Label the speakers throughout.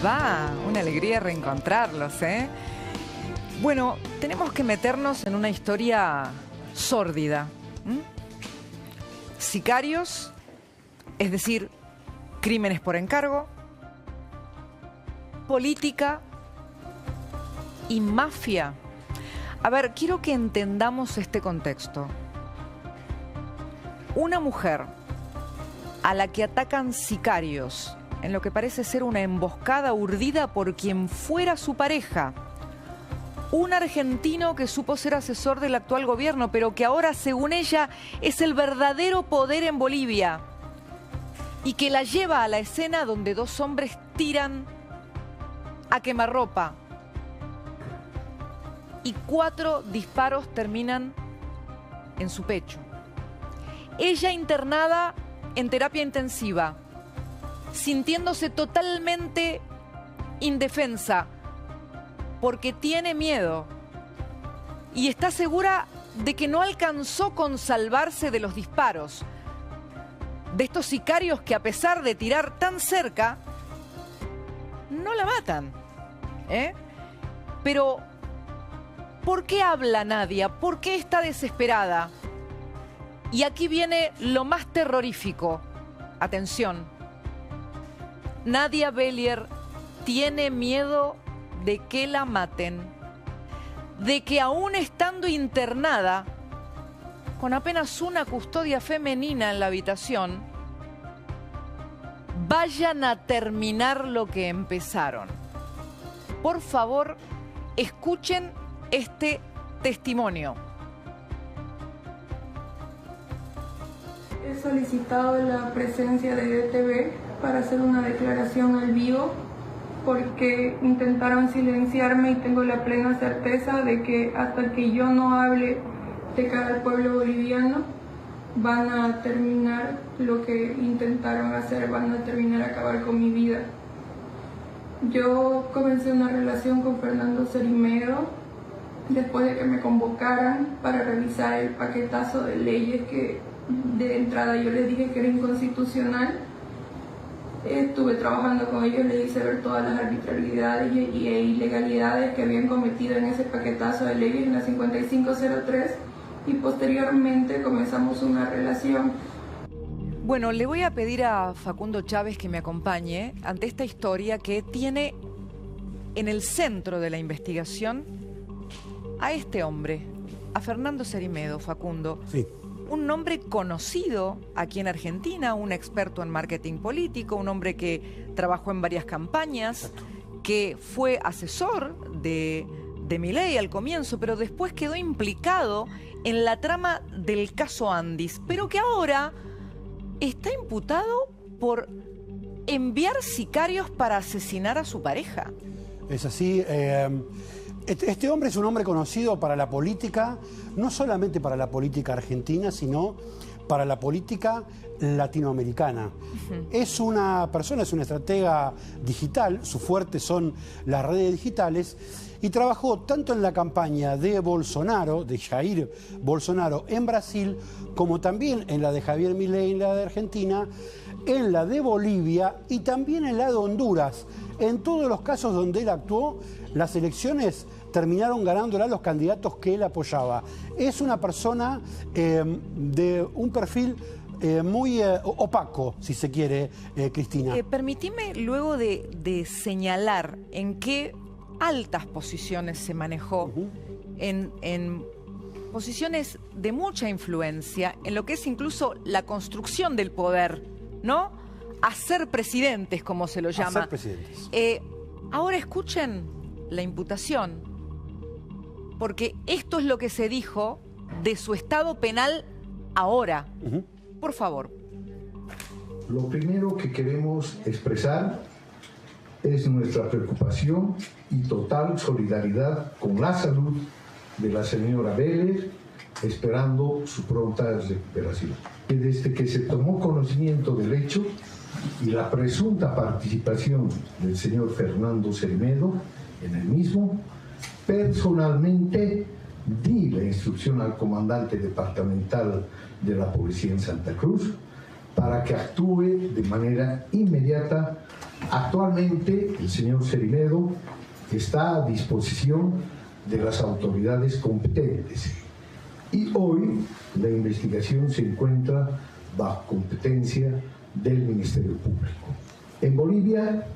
Speaker 1: va? Una alegría reencontrarlos, ¿eh? Bueno, tenemos que meternos en una historia sórdida. Sicarios, es decir, crímenes por encargo, política y mafia. A ver, quiero que entendamos este contexto. Una mujer a la que atacan sicarios en lo que parece ser una emboscada urdida por quien fuera su pareja. Un argentino que supo ser asesor del actual gobierno, pero que ahora, según ella, es el verdadero poder en Bolivia. Y que la lleva a la escena donde dos hombres tiran a quemarropa. Y 4 disparos terminan en su pecho. Ella internada en terapia intensiva, sintiéndose totalmente indefensa, porque tiene miedo y está segura de que no alcanzó con salvarse de los disparos de estos sicarios que, a pesar de tirar tan cerca, no la matan, Pero ¿por qué habla Nadia? ¿Por qué está desesperada? Y aquí viene lo más terrorífico. Atención. Nadia Bellier tiene miedo de que la maten, de que aún estando internada, con apenas una custodia femenina en la habitación, vayan a terminar lo que empezaron. Por favor, escuchen este testimonio.
Speaker 2: He solicitado la presencia de ETV para hacer una declaración al vivo porque intentaron silenciarme y tengo la plena certeza de que hasta que yo no hable de cara al pueblo boliviano van a terminar lo que intentaron hacer, van a terminar a acabar con mi vida. Yo comencé una relación con Fernando Cerimedo después de que me convocaran para revisar el paquetazo de leyes que de entrada yo les dije que era inconstitucional. Estuve trabajando con ellos, les hice ver todas las arbitrariedades e ilegalidades que habían cometido en ese paquetazo de leyes en la 5503 y posteriormente comenzamos una relación.
Speaker 1: Bueno, le voy a pedir a Facundo Chávez que me acompañe ante esta historia que tiene en el centro de la investigación a este hombre, a Fernando Cerimedo. Facundo.
Speaker 3: Sí.
Speaker 1: Un nombre conocido aquí en Argentina, un experto en marketing político, un hombre que trabajó en varias campañas, que fue asesor de Milei al comienzo, pero después quedó implicado en la trama del caso Andis, pero que ahora está imputado por enviar sicarios para asesinar a su pareja.
Speaker 3: Es así. Este hombre es un hombre conocido para la política, no solamente para la política argentina, sino para la política latinoamericana. Es una persona, es una estratega digital, su fuerte son las redes digitales, y trabajó tanto en la campaña de Bolsonaro, de Jair Bolsonaro en Brasil, como también en la de Javier Milei en la de Argentina, en la de Bolivia y también en la de Honduras. En todos los casos donde él actuó, las elecciones terminaron ganándola los candidatos que él apoyaba. Es una persona de un perfil muy opaco, si se quiere, Cristina.
Speaker 1: Permitime luego de señalar en qué altas posiciones se manejó, en posiciones de mucha influencia, en lo que es incluso la construcción del poder, ¿no? Hacer presidentes, como se lo llama.
Speaker 3: Hacer presidentes.
Speaker 1: Ahora escuchen la imputación, porque esto es lo que se dijo de su estado penal ahora. Por favor.
Speaker 4: Lo primero que queremos expresar es nuestra preocupación y total solidaridad con la salud de la señora Bellier, esperando su pronta recuperación. Desde que se tomó conocimiento del hecho y la presunta participación del señor Fernando Cerimedo en el mismo, personalmente di la instrucción al comandante departamental de la policía en Santa Cruz para que actúe de manera inmediata Actualmente el señor Cerimedo está a disposición de las autoridades competentes y hoy la investigación se encuentra bajo competencia del Ministerio Público. En Bolivia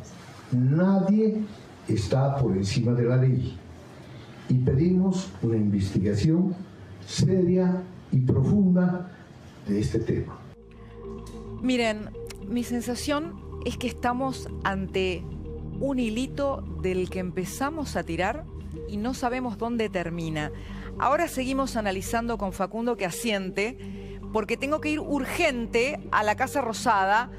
Speaker 4: nadie está por encima de la ley y pedimos una investigación seria y profunda de este tema.
Speaker 1: Miren, mi sensación es que estamos ante un hilito del que empezamos a tirar y no sabemos dónde termina. Ahora seguimos analizando con Facundo, que asiente, porque tengo que ir urgente a la Casa Rosada.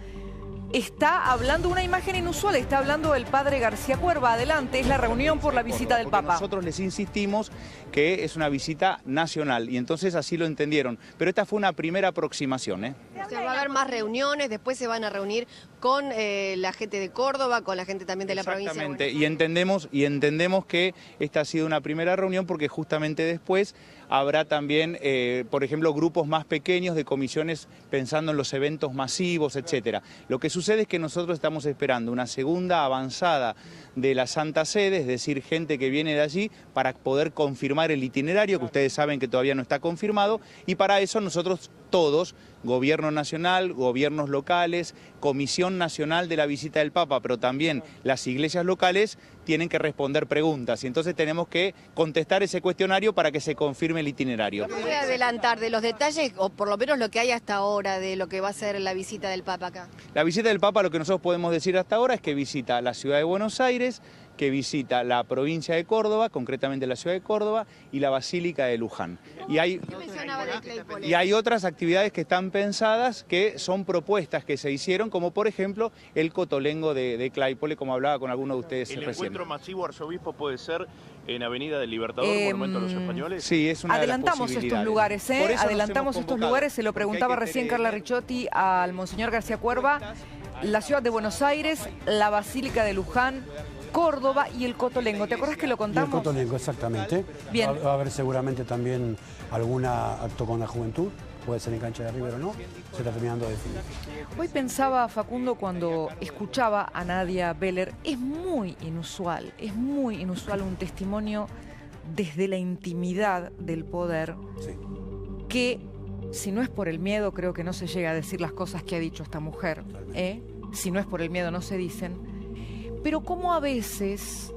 Speaker 1: Está hablando una imagen inusual, está hablando el padre García Cuerva. Adelante, es la reunión por la visita del Papa.
Speaker 5: Nosotros les insistimos que es una visita nacional y entonces así lo entendieron. Pero esta fue una primera aproximación, ¿eh?
Speaker 6: O sea, va a haber más reuniones, después se van a reunir con la gente de Córdoba, con la gente también de la provincia.
Speaker 5: Exactamente, y entendemos que esta ha sido una primera reunión porque justamente después habrá también, por ejemplo, grupos más pequeños de comisiones pensando en los eventos masivos, etcétera. Lo que sucede es que nosotros estamos esperando una segunda avanzada de la Santa Sede, es decir, gente que viene de allí para poder confirmar el itinerario, que ustedes saben que todavía no está confirmado, y para eso nosotros todos, Gobierno Nacional, gobiernos locales, Comisión Nacional de la Visita del Papa, pero también las iglesias locales, tienen que responder preguntas y entonces tenemos que contestar ese cuestionario para que se confirme el itinerario.
Speaker 6: ¿Qué puede adelantar de los detalles, o por lo menos lo que hay hasta ahora de lo que va a ser la visita del Papa acá?
Speaker 5: La visita del Papa, lo que nosotros podemos decir hasta ahora es que visita la ciudad de Buenos Aires, que visita la provincia de Córdoba, concretamente la ciudad de Córdoba, y la Basílica de Luján. Y hay otras actividades que están pensadas, que son propuestas que se hicieron, como por ejemplo el Cotolengo de Claypole, como hablaba con alguno de ustedes recién.
Speaker 7: ¿El encuentro masivo, arzobispo, puede ser en Avenida del Libertador, Monumento a los Españoles?
Speaker 5: Sí, es una
Speaker 1: Adelantamos
Speaker 5: de las
Speaker 1: estos lugares,
Speaker 5: Por eso
Speaker 1: adelantamos estos lugares, se lo preguntaba recién Carla Ricciotti al Monseñor García Cuerva. La ciudad de Buenos Aires, la Basílica de Luján, Córdoba y el Cotolengo. ¿Te acuerdas que lo contamos?
Speaker 3: Y el Cotolengo, exactamente.
Speaker 1: Bien.
Speaker 3: Va a haber seguramente también algún acto con la juventud, puede ser en cancha de River o no, se está terminando de definir.
Speaker 1: Hoy pensaba, Facundo, cuando escuchaba a Nadia Beller, es muy inusual un testimonio desde la intimidad del poder,
Speaker 3: Sí.
Speaker 1: que si no es por el miedo, creo que no se llega a decir las cosas que ha dicho esta mujer, si no es por el miedo no se dicen. Pero como a veces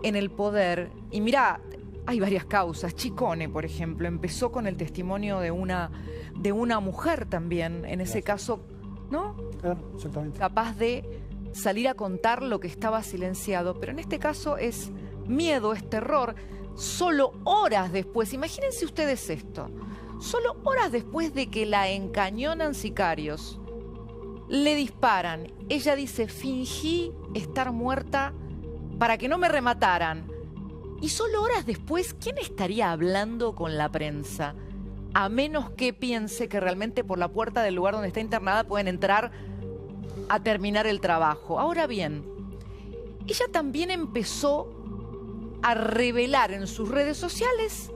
Speaker 1: en el poder, y mirá, hay varias causas, Chicone, por ejemplo, empezó con el testimonio de una mujer también, en ese caso, ¿no?
Speaker 3: Claro, exactamente.
Speaker 1: Capaz de salir a contar lo que estaba silenciado, pero en este caso es miedo, es terror. Solo horas después, imagínense ustedes esto, solo horas después de que la encañonan sicarios, le disparan. Ella dice, fingí estar muerta para que no me remataran. Y solo horas después, ¿quién estaría hablando con la prensa? A menos que piense que realmente por la puerta del lugar donde está internada pueden entrar a terminar el trabajo. Ahora bien, ella también empezó a revelar en sus redes sociales,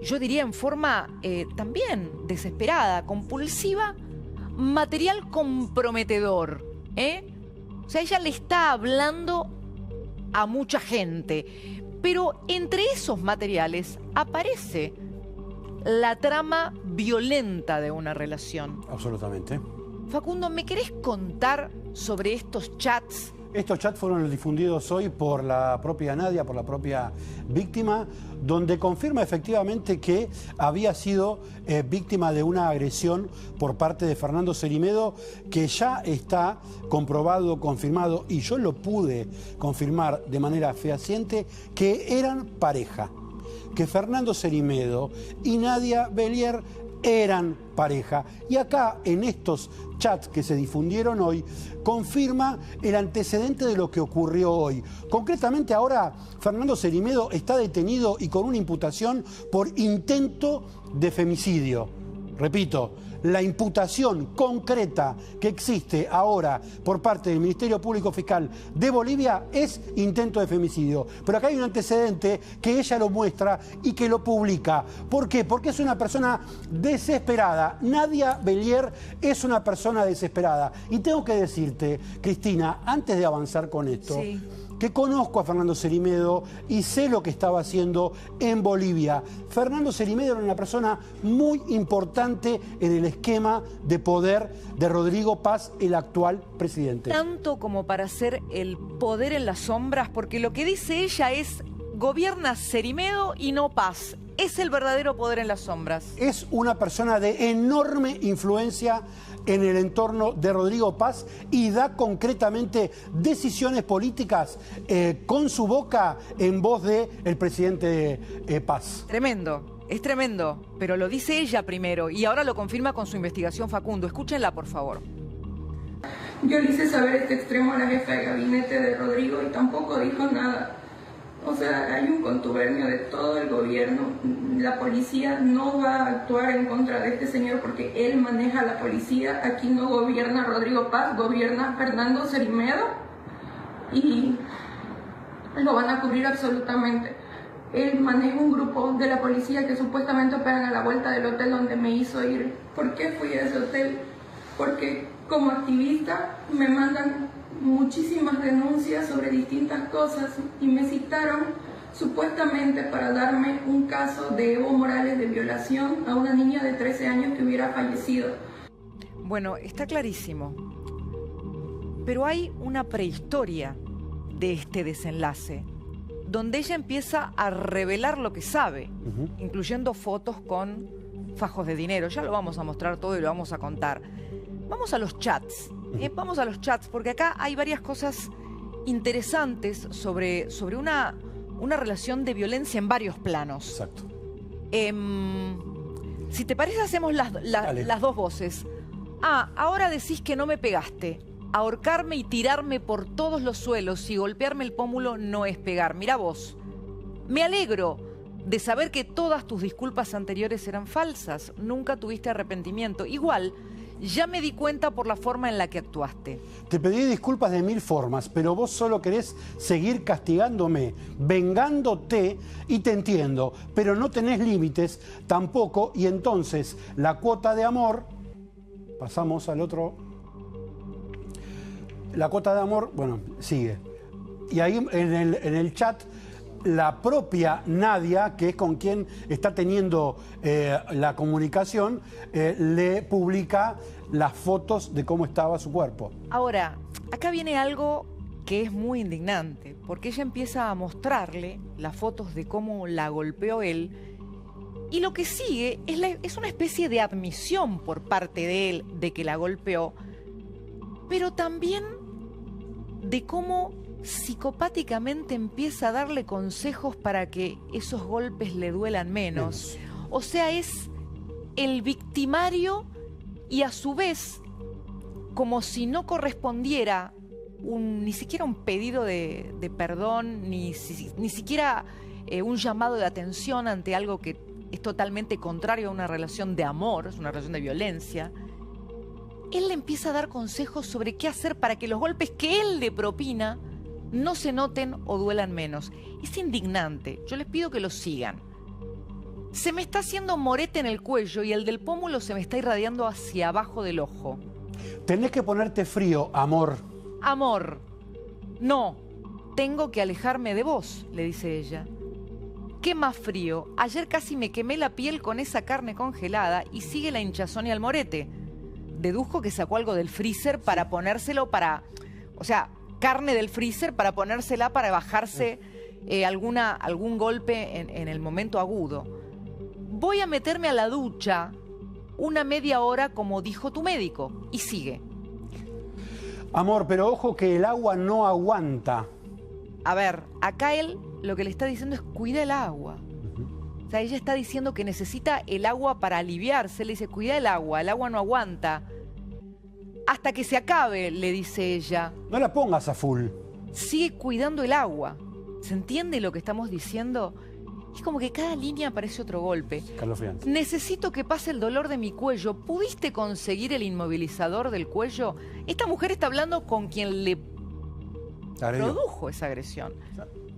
Speaker 1: yo diría en forma también desesperada, compulsiva, material comprometedor, O sea, ella le está hablando a mucha gente, pero entre esos materiales aparece la trama violenta de una relación.
Speaker 3: Absolutamente.
Speaker 1: Facundo, ¿me querés contar sobre estos chats?
Speaker 3: Estos chats fueron difundidos hoy por la propia Nadia, por la propia víctima, donde confirma efectivamente que había sido víctima de una agresión por parte de Fernando Cerimedo, que ya está comprobado, confirmado, y yo lo pude confirmar de manera fehaciente, que eran pareja, que Fernando Cerimedo y Nadia Beller eran pareja. Y acá, en estos chats que se difundieron hoy, confirma el antecedente de lo que ocurrió hoy. Concretamente ahora, Fernando Cerimedo está detenido y con una imputación por intento de femicidio. Repito, la imputación concreta que existe ahora por parte del Ministerio Público Fiscal de Bolivia es intento de femicidio. Pero acá hay un antecedente que ella lo muestra y que lo publica. ¿Por qué? Porque es una persona desesperada. Nadia Bellier es una persona desesperada. Y tengo que decirte, Cristina, antes de avanzar con esto, sí, que conozco a Fernando Cerimedo y sé lo que estaba haciendo en Bolivia. Fernando Cerimedo era una persona muy importante en el esquema de poder de Rodrigo Paz, el actual presidente.
Speaker 1: Tanto como para ser el poder en las sombras, porque lo que dice ella es: gobierna Cerimedo y no Paz. Es el verdadero poder en las sombras.
Speaker 3: Es una persona de enorme influencia en el entorno de Rodrigo Paz y da concretamente decisiones políticas con su boca en voz del presidente Paz.
Speaker 1: Tremendo, es tremendo, pero lo dice ella primero y ahora lo confirma con su investigación Facundo. Escúchenla, por favor.
Speaker 2: Yo le hice saber este extremo a la jefa de gabinete de Rodrigo y tampoco dijo nada. O sea, hay un contubernio de todo el gobierno. La policía no va a actuar en contra de este señor porque él maneja la policía. Aquí no gobierna Rodrigo Paz, gobierna Fernando Cerimedo y lo van a cubrir absolutamente. Él maneja un grupo de la policía que supuestamente operan a la vuelta del hotel donde me hizo ir. ¿Por qué fui a ese hotel? Porque como activista me mandan muchísimas denuncias sobre distintas cosas y me citaron supuestamente para darme un caso de Evo Morales de violación a una niña de 13 años que hubiera fallecido.
Speaker 1: Bueno, está clarísimo, pero hay una prehistoria de este desenlace donde ella empieza a revelar lo que sabe, incluyendo fotos con fajos de dinero. Ya lo vamos a mostrar todo y lo vamos a contar. Vamos a los chats. Vamos a los chats, porque acá hay varias cosas interesantes sobre una relación de violencia en varios planos.
Speaker 3: Exacto.
Speaker 1: Si te parece, hacemos las dos voces. Ahora decís que no me pegaste. Ahorcarme y tirarme por todos los suelos y golpearme el pómulo no es pegar. Mirá vos. Me alegro de saber que todas tus disculpas anteriores eran falsas. Nunca tuviste arrepentimiento. Igual, ya me di cuenta por la forma en la que actuaste.
Speaker 3: Te pedí disculpas de 1000 formas, pero vos solo querés seguir castigándome, vengándote, y te entiendo, pero no tenés límites tampoco, y entonces la cuota de amor, pasamos al otro, la cuota de amor, bueno, sigue. Y ahí en el chat, la propia Nadia, que es con quien está teniendo la comunicación, le publica las fotos de cómo estaba su cuerpo.
Speaker 1: Ahora, acá viene algo que es muy indignante, porque ella empieza a mostrarle las fotos de cómo la golpeó él, y lo que sigue es una especie de admisión por parte de él de que la golpeó, pero también de cómo psicopáticamente empieza a darle consejos para que esos golpes le duelan menos. O sea, es el victimario y a su vez, como si no correspondiera ni siquiera un pedido de perdón, ni siquiera un llamado de atención ante algo que es totalmente contrario a una relación de amor, es una relación de violencia. Él le empieza a dar consejos sobre qué hacer para que los golpes que él le propina no se noten o duelan menos. Es indignante. Yo les pido que lo sigan. Se me está haciendo morete en el cuello y el del pómulo se me está irradiando hacia abajo del ojo.
Speaker 3: Tenés que ponerte frío, amor.
Speaker 1: Amor. No. Tengo que alejarme de vos, le dice ella. ¿Qué más frío? Ayer casi me quemé la piel con esa carne congelada y sigue la hinchazón y el morete. Deduzco que sacó algo del freezer para ponérselo para... O sea, carne del freezer para ponérsela para bajarse algún golpe en el momento agudo. Voy a meterme a la ducha una media hora como dijo tu médico. Y sigue.
Speaker 3: Amor, pero ojo que el agua no aguanta.
Speaker 1: A ver, acá él lo que le está diciendo es cuida el agua. O sea, ella está diciendo que necesita el agua para aliviarse. Le dice, cuida el agua no aguanta. Hasta que se acabe, le dice ella.
Speaker 3: No la pongas a full.
Speaker 1: Sigue cuidando el agua. ¿Se entiende lo que estamos diciendo? Es como que cada línea parece otro golpe.
Speaker 3: Carlos Fianza.
Speaker 1: Necesito que pase el dolor de mi cuello. ¿Pudiste conseguir el inmovilizador del cuello? Esta mujer está hablando con quien le produjo esa agresión.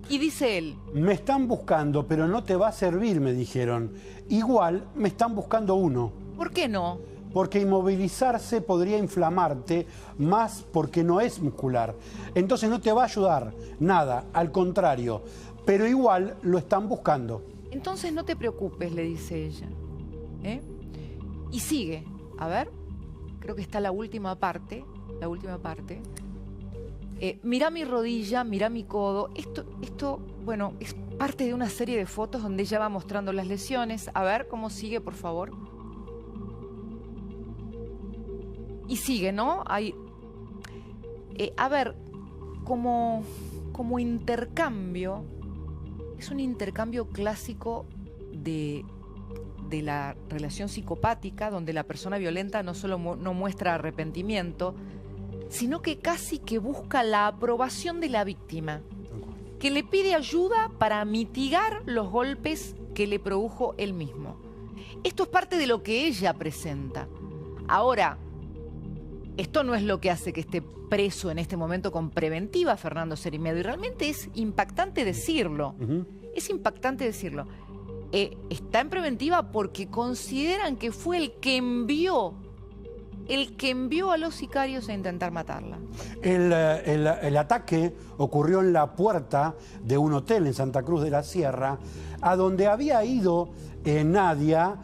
Speaker 1: Y dice él:
Speaker 3: me están buscando, pero no te va a servir, me dijeron. Igual me están buscando uno.
Speaker 1: ¿Por qué no?
Speaker 3: Porque inmovilizarse podría inflamarte más porque no es muscular. Entonces no te va a ayudar nada, al contrario. Pero igual lo están buscando.
Speaker 1: Entonces no te preocupes, le dice ella. Y sigue. A ver, creo que está la última parte. La última parte. Mirá mi rodilla, mirá mi codo. Esto, bueno, es parte de una serie de fotos donde ella va mostrando las lesiones. A ver cómo sigue, por favor. Y sigue, ¿no? Hay, a ver, como intercambio, es un intercambio clásico de la relación psicopática, donde la persona violenta no solo no muestra arrepentimiento, sino que casi que busca la aprobación de la víctima, que le pide ayuda para mitigar los golpes que le produjo él mismo. Esto es parte de lo que ella presenta. Ahora, esto no es lo que hace que esté preso en este momento con preventiva Fernando Cerimedo, y realmente es impactante decirlo. Es impactante decirlo. Está en preventiva porque consideran que fue el que envió a los sicarios a intentar matarla.
Speaker 3: El ataque ocurrió en la puerta de un hotel en Santa Cruz de la Sierra, a donde había ido Nadia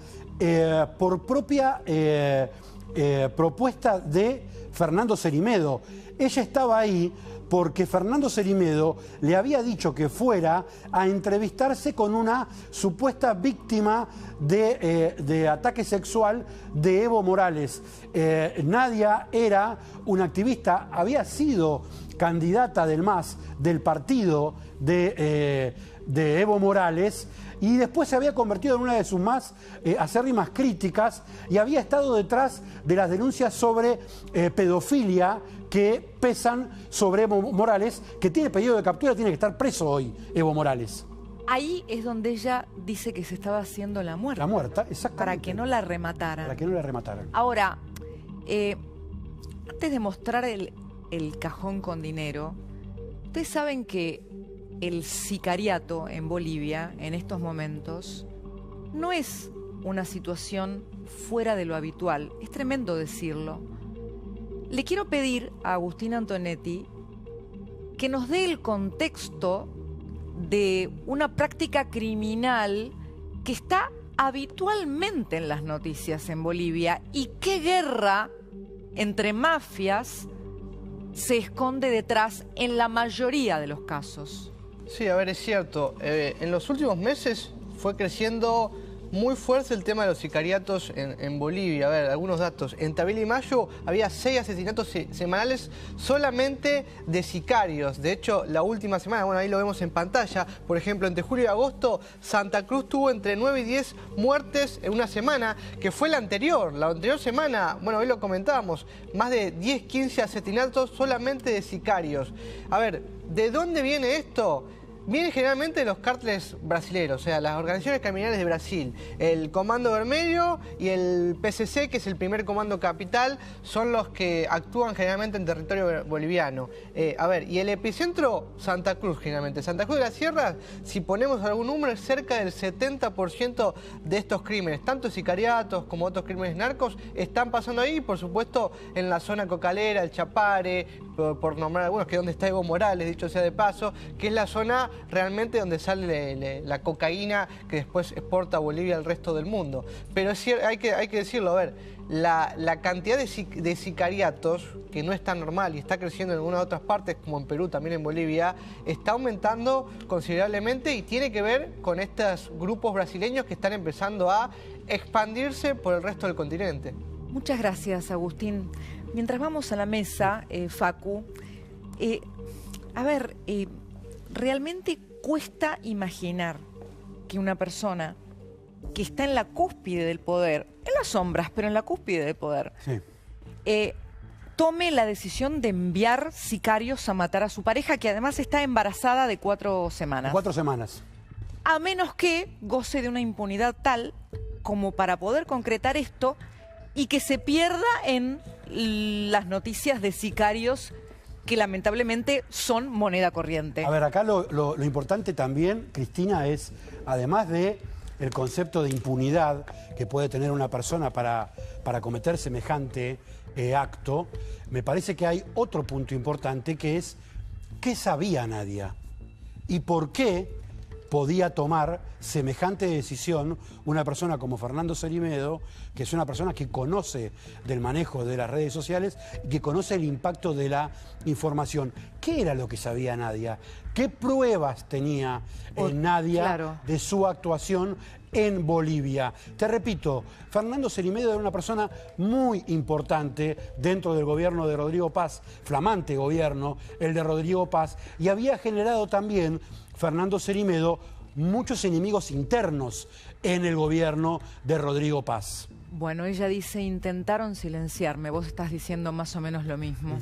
Speaker 3: por propia propuesta de Fernando Cerimedo. Ella estaba ahí porque Fernando Cerimedo le había dicho que fuera a entrevistarse con una supuesta víctima de ataque sexual de Evo Morales. Nadia era una activista, había sido candidata del MAS, del partido de Evo Morales, y después se había convertido en una de sus más acérrimas críticas y había estado detrás de las denuncias sobre pedofilia que pesan sobre Evo Morales, que tiene pedido de captura, tiene que estar preso hoy Evo Morales.
Speaker 1: Ahí es donde ella dice que se estaba haciendo la muerta.
Speaker 3: La muerta, exactamente.
Speaker 1: Para que no la remataran.
Speaker 3: Para que no la remataran.
Speaker 1: Ahora, antes de mostrar el cajón con dinero, ustedes saben que el sicariato en Bolivia, en estos momentos, no es una situación fuera de lo habitual. Es tremendo decirlo. Le quiero pedir a Agustín Antonetti que nos dé el contexto de una práctica criminal que está habitualmente en las noticias en Bolivia y qué guerra entre mafias se esconde detrás en la mayoría de los casos.
Speaker 8: Sí, a ver, es cierto. En los últimos meses fue creciendo muy fuerte el tema de los sicariatos en Bolivia. A ver, algunos datos. Entre abril y mayo había 6 asesinatos semanales solamente de sicarios. De hecho, la última semana, bueno, ahí lo vemos en pantalla, por ejemplo, entre julio y agosto, Santa Cruz tuvo entre 9 y 10 muertes en una semana, que fue la anterior. La anterior semana, bueno, hoy lo comentábamos, más de 10, 15 asesinatos solamente de sicarios. A ver, ¿de dónde viene esto? Viene generalmente de los cárteles brasileños, o sea, las organizaciones criminales de Brasil. El Comando Vermelho y el PCC, que es el primer comando capital, son los que actúan generalmente en territorio boliviano. A ver, y el epicentro, Santa Cruz generalmente. Santa Cruz de la Sierra, si ponemos algún número, es cerca del 70% de estos crímenes, tanto sicariatos como otros crímenes narcos, están pasando ahí, por supuesto, en la zona cocalera, el Chapare, por nombrar algunos, que es donde está Evo Morales, dicho sea de paso, que es la zona realmente donde sale la cocaína que después exporta a Bolivia al resto del mundo. Pero es cierto, hay que decirlo, a ver, la cantidad de sicariatos, que no es tan normal y está creciendo en algunas otras partes, como en Perú, también en Bolivia, está aumentando considerablemente y tiene que ver con estos grupos brasileños que están empezando a expandirse por el resto del continente.
Speaker 1: Muchas gracias, Agustín. Mientras vamos a la mesa, Facu, a ver, realmente cuesta imaginar que una persona que está en la cúspide del poder, en las sombras, pero en la cúspide del poder,
Speaker 3: sí,
Speaker 1: tome la decisión de enviar sicarios a matar a su pareja, que además está embarazada de 4 semanas.
Speaker 3: 4 semanas.
Speaker 1: a menos que goce de una impunidad tal como para poder concretar esto y que se pierda en las noticias de sicarios que lamentablemente son moneda corriente.
Speaker 3: A ver, acá lo importante también, Cristina, es, además de el concepto de impunidad que puede tener una persona para cometer semejante acto, me parece que hay otro punto importante que es ¿qué sabía Nadia? ¿Y por qué podía tomar semejante decisión una persona como Fernando Cermedo, que es una persona que conoce del manejo de las redes sociales y que conoce el impacto de la información? ¿Qué era lo que sabía Nadia? ¿Qué pruebas tenía Nadia de su actuación en Bolivia? Te repito, Fernando Cermedo era una persona muy importante dentro del gobierno de Rodrigo Paz, flamante gobierno, el de Rodrigo Paz, y había generado también Fernando Cermedo muchos enemigos internos en el gobierno de Rodrigo Paz.
Speaker 1: Bueno, ella dice, intentaron silenciarme. Vos estás diciendo más o menos lo mismo.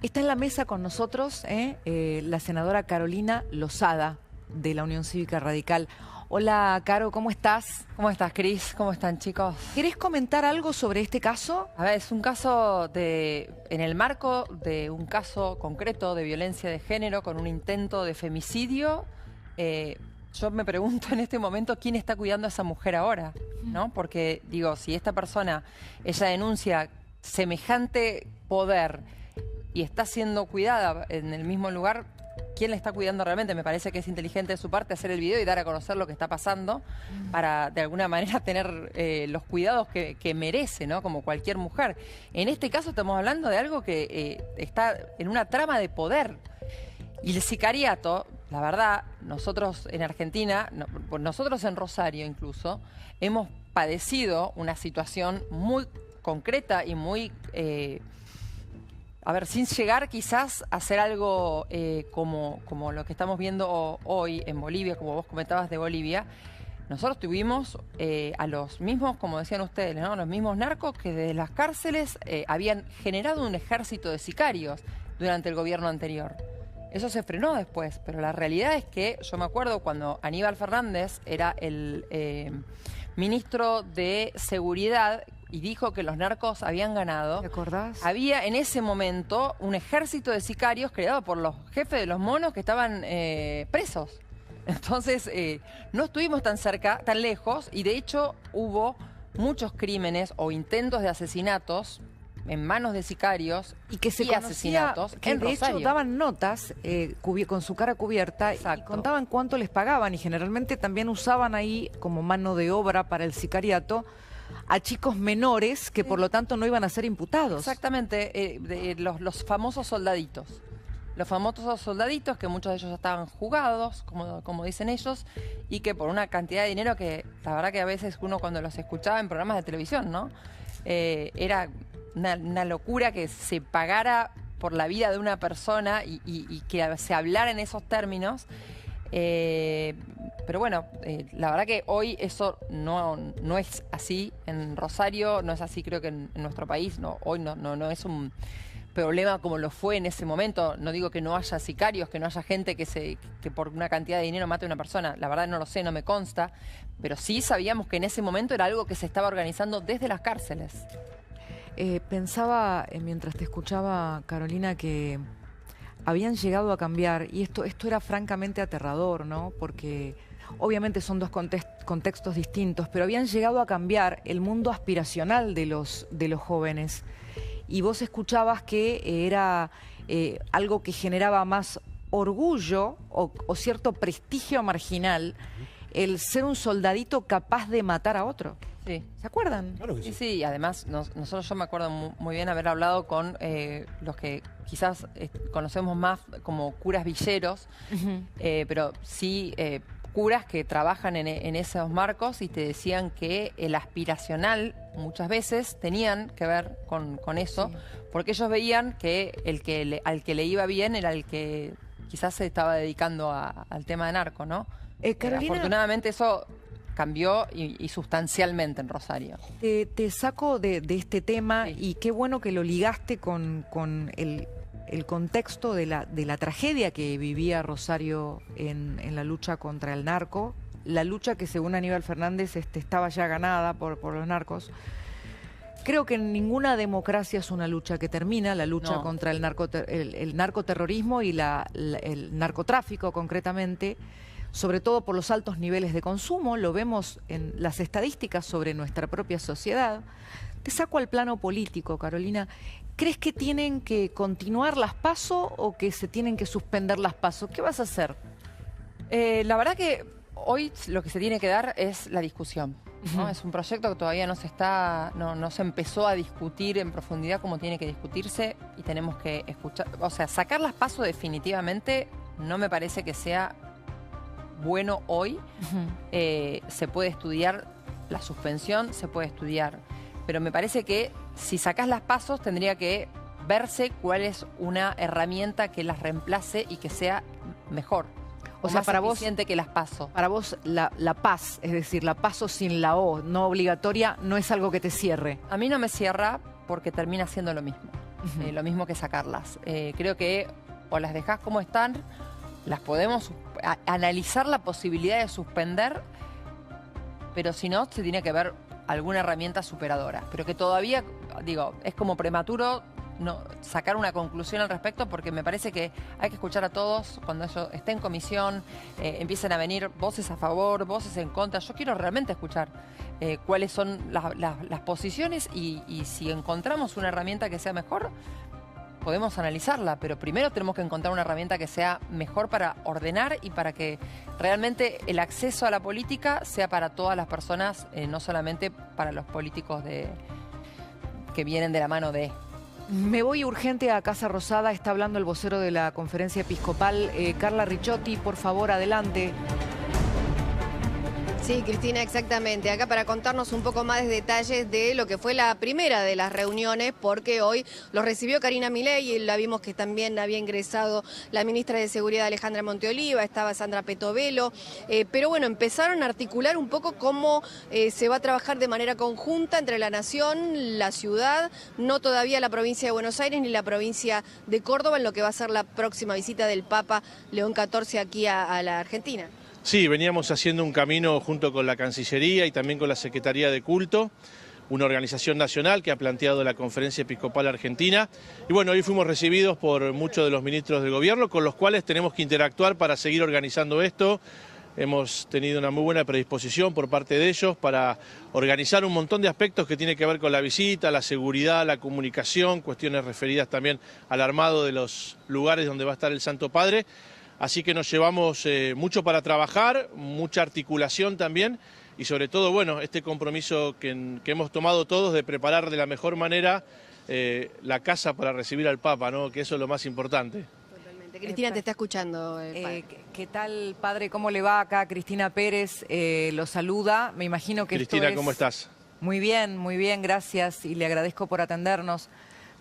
Speaker 1: Está en la mesa con nosotros la senadora Carolina Lozada, de la Unión Cívica Radical. Hola, Caro, ¿cómo estás?
Speaker 9: ¿Cómo estás, Cris? ¿Cómo están, chicos?
Speaker 1: ¿Querés comentar algo sobre este caso?
Speaker 9: A ver, es un caso en el marco de un caso concreto de violencia de género con un intento de femicidio. Yo me pregunto en este momento quién está cuidando a esa mujer ahora, ¿no? Porque, digo, si esta persona, ella denuncia semejante poder y está siendo cuidada en el mismo lugar, ¿quién le está cuidando realmente? Me parece que es inteligente de su parte hacer el video y dar a conocer lo que está pasando para, de alguna manera, tener los cuidados que merece, ¿no? Como cualquier mujer. En este caso estamos hablando de algo que está en una trama de poder. Y el sicariato, la verdad, nosotros en Argentina, nosotros en Rosario incluso, hemos padecido una situación muy concreta y muy... a ver, sin llegar quizás a hacer algo como lo que estamos viendo hoy en Bolivia, como vos comentabas de Bolivia. Nosotros tuvimos a los mismos, como decían ustedes, ¿no? Los mismos narcos que desde las cárceles habían generado un ejército de sicarios durante el gobierno anterior. Eso se frenó después, pero la realidad es que yo me acuerdo cuando Aníbal Fernández era el ministro de Seguridad y dijo que los narcos habían ganado.
Speaker 1: ¿Te acordás?
Speaker 9: Había en ese momento un ejército de sicarios creado por los jefes de los monos que estaban presos. Entonces, no estuvimos tan cerca, tan lejos, y de hecho hubo muchos crímenes o intentos de asesinatos en manos de sicarios
Speaker 1: y que se
Speaker 9: asesinatos
Speaker 1: que
Speaker 9: en
Speaker 1: de
Speaker 9: Rosario.
Speaker 1: hecho daban notas con su cara cubierta. Y contaban cuánto les pagaban y generalmente también usaban ahí como mano de obra para el sicariato a chicos menores que por lo tanto no iban a ser imputados.
Speaker 9: Exactamente, los famosos soldaditos. Los famosos soldaditos que muchos de ellos estaban jugados, como dicen ellos, y que por una cantidad de dinero que la verdad que a veces uno cuando los escuchaba en programas de televisión, ¿no? Era una locura que se pagara por la vida de una persona y que se hablara en esos términos. Pero bueno, la verdad que hoy eso no es así en Rosario, no es así creo que en nuestro país, hoy no es un problema como lo fue en ese momento. No digo que no haya sicarios, que no haya gente que por una cantidad de dinero mate a una persona, la verdad no lo sé, no me consta, pero sí sabíamos que en ese momento era algo que se estaba organizando desde las cárceles.
Speaker 1: Pensaba, mientras te escuchaba, Carolina, que habían llegado a cambiar, y esto era francamente aterrador, ¿no? Porque obviamente son dos contextos distintos, pero habían llegado a cambiar el mundo aspiracional de los jóvenes. Y vos escuchabas que era algo que generaba más orgullo o cierto prestigio marginal el ser un soldadito capaz de matar a otro.
Speaker 9: Sí.
Speaker 1: ¿Se acuerdan?
Speaker 3: Claro que sí.
Speaker 9: Sí, y además nosotros yo me acuerdo muy bien haber hablado con los que quizás conocemos más como curas villeros, pero sí curas que trabajan en esos marcos y te decían que el aspiracional muchas veces tenían que ver con eso, porque ellos veían que al que le iba bien era el que quizás se estaba dedicando al tema de narco, ¿no?
Speaker 1: Carolina,
Speaker 9: afortunadamente eso cambió y sustancialmente en Rosario.
Speaker 1: Te saco de este tema y qué bueno que lo ligaste con el contexto de la tragedia que vivía Rosario en la lucha contra el narco la lucha que según Aníbal Fernández estaba ya ganada por los narcos. Creo que ninguna democracia es una lucha que termina, la lucha contra el narcoterrorismo y el narcotráfico concretamente, sobre todo por los altos niveles de consumo, lo vemos en las estadísticas sobre nuestra propia sociedad. Te saco al plano político, Carolina. ¿Crees que tienen que continuar las PASO o que se tienen que suspender las PASO? ¿Qué vas a hacer?
Speaker 9: La verdad que hoy lo que se tiene que dar es la discusión, ¿no? Es un proyecto que todavía no se empezó a discutir en profundidad como tiene que discutirse y tenemos que escuchar. O sea, sacar las PASO definitivamente no me parece que sea bueno hoy. Se puede estudiar la suspensión, se puede estudiar, pero me parece que si sacás las PASO tendría que verse cuál es una herramienta que las reemplace y que sea mejor. O sea, para vos, que las PASO. Para vos la paz, es decir, la PASO sin la O, no obligatoria, no es algo que te cierre. A mí no me cierra porque termina siendo lo mismo. Lo mismo que sacarlas. Creo que o las dejás como están, las podemos analizar la posibilidad de suspender, pero si no, se tiene que ver alguna herramienta superadora. Pero que todavía, digo, es como prematuro sacar una conclusión al respecto, porque me parece que hay que escuchar a todos cuando eso esté en comisión, empiecen a venir voces a favor, voces en contra. Yo quiero realmente escuchar cuáles son las posiciones y si encontramos una herramienta que sea mejor, podemos analizarla, pero primero tenemos que encontrar una herramienta que sea mejor para ordenar y para que realmente el acceso a la política sea para todas las personas, no solamente para los políticos que vienen de la mano de...
Speaker 1: Me voy urgente a Casa Rosada, está hablando el vocero de la Conferencia Episcopal, Carla Ricciotti, por favor, adelante.
Speaker 6: Sí, Cristina, exactamente. Acá para contarnos un poco más de detalles de lo que fue la primera de las reuniones, porque hoy lo recibió Karina Milei y la vimos que también había ingresado la ministra de Seguridad Alejandra Monteoliva, estaba Sandra Petovelo, pero bueno, empezaron a articular un poco cómo se va a trabajar de manera conjunta entre la Nación, la ciudad, no todavía la provincia de Buenos Aires ni la provincia de Córdoba, en lo que va a ser la próxima visita del Papa León XIV aquí a la Argentina.
Speaker 10: Sí, veníamos haciendo un camino junto con la Cancillería y también con la Secretaría de Culto, una organización nacional que ha planteado la Conferencia Episcopal Argentina. Y bueno, hoy fuimos recibidos por muchos de los ministros del gobierno, con los cuales tenemos que interactuar para seguir organizando esto. Hemos tenido una muy buena predisposición por parte de ellos para organizar un montón de aspectos que tienen que ver con la visita, la seguridad, la comunicación, cuestiones referidas también al armado de los lugares donde va a estar el Santo Padre. Así que nos llevamos mucho para trabajar, mucha articulación también y sobre todo, bueno, este compromiso que hemos tomado todos de preparar de la mejor manera la casa para recibir al Papa, ¿no? Que eso es lo más importante.
Speaker 6: Totalmente. Cristina te está escuchando.
Speaker 1: ¿Qué tal, padre? ¿Cómo le va acá? Cristina Pérez lo saluda. Me imagino que
Speaker 10: Cristina, ¿cómo estás?
Speaker 1: Muy bien, gracias y le agradezco por atendernos.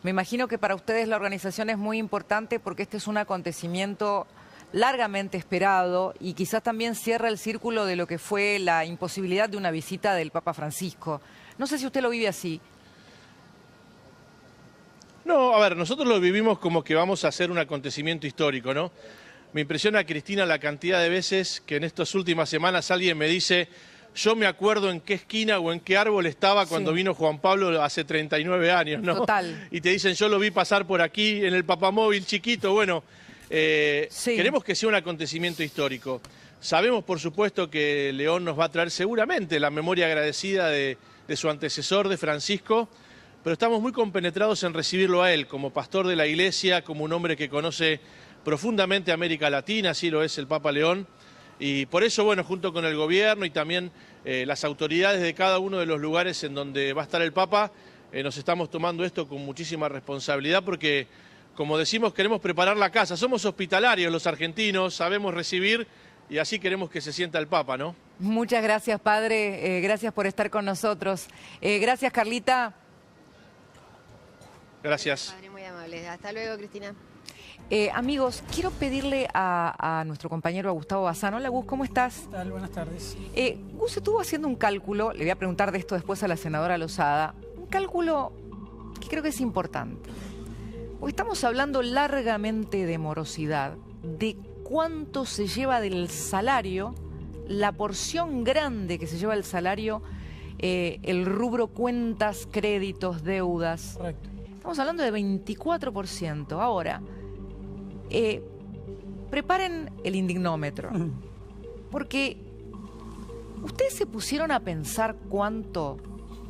Speaker 1: Me imagino que para ustedes la organización es muy importante porque este es un acontecimiento largamente esperado y quizás también cierra el círculo de lo que fue la imposibilidad de una visita del Papa Francisco. No sé si usted lo vive así.
Speaker 10: No, a ver, nosotros lo vivimos como que vamos a hacer un acontecimiento histórico, ¿no? Me impresiona, Cristina, la cantidad de veces que en estas últimas semanas alguien me dice: yo me acuerdo en qué esquina o en qué árbol estaba cuando vino Juan Pablo hace 39 años, ¿no?
Speaker 1: Total.
Speaker 10: Y te dicen: yo lo vi pasar por aquí en el papamóvil chiquito. Bueno, queremos que sea un acontecimiento histórico. Sabemos, por supuesto, que León nos va a traer seguramente la memoria agradecida de su antecesor, de Francisco, pero estamos muy compenetrados en recibirlo a él como pastor de la Iglesia, como un hombre que conoce profundamente América Latina, así lo es el Papa León. Y por eso, bueno, junto con el gobierno y también las autoridades de cada uno de los lugares en donde va a estar el Papa, nos estamos tomando esto con muchísima responsabilidad porque, como decimos, queremos preparar la casa. Somos hospitalarios los argentinos, sabemos recibir y así queremos que se sienta el Papa, ¿no?
Speaker 1: Muchas gracias, padre. Gracias por estar con nosotros. Gracias, Carlita.
Speaker 10: Gracias.
Speaker 6: Padre, muy amable. Hasta luego, Cristina.
Speaker 1: Amigos, quiero pedirle a nuestro compañero a Gustavo Bazán. Hola, Gus, ¿cómo estás?
Speaker 11: ¿Qué tal? Buenas tardes.
Speaker 1: Gus estuvo haciendo un cálculo, le voy a preguntar de esto después a la senadora Lozada, un cálculo que creo que es importante. Porque estamos hablando largamente de morosidad, de cuánto se lleva del salario la porción grande que se lleva el salario, el rubro cuentas, créditos, deudas.
Speaker 11: Correcto.
Speaker 1: Estamos hablando de 24%. Ahora, preparen el indignómetro. Porque ustedes se pusieron a pensar cuánto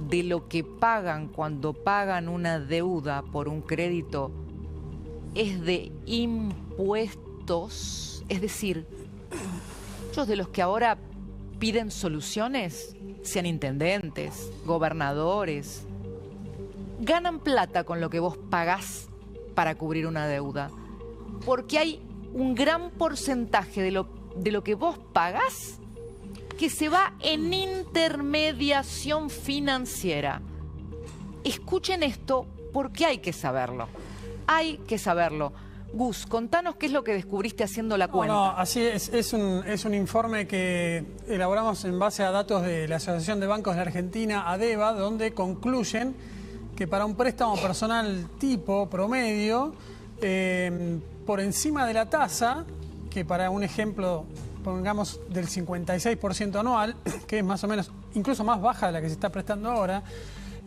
Speaker 1: de lo que pagan cuando pagan una deuda por un crédito es de impuestos. Es decir, muchos de los que ahora piden soluciones, sean intendentes, gobernadores, ganan plata con lo que vos pagás para cubrir una deuda. Porque hay un gran porcentaje de lo que vos pagás que se va en intermediación financiera. Escuchen esto porque hay que saberlo. Hay que saberlo. Gus, contanos qué es lo que descubriste haciendo la cuenta.
Speaker 11: No, así es un informe que elaboramos en base a datos de la Asociación de Bancos de Argentina, ADEBA, donde concluyen que para un préstamo personal tipo promedio, por encima de la tasa, que para un ejemplo, pongamos del 56% anual, que es más o menos, incluso más baja de la que se está prestando ahora,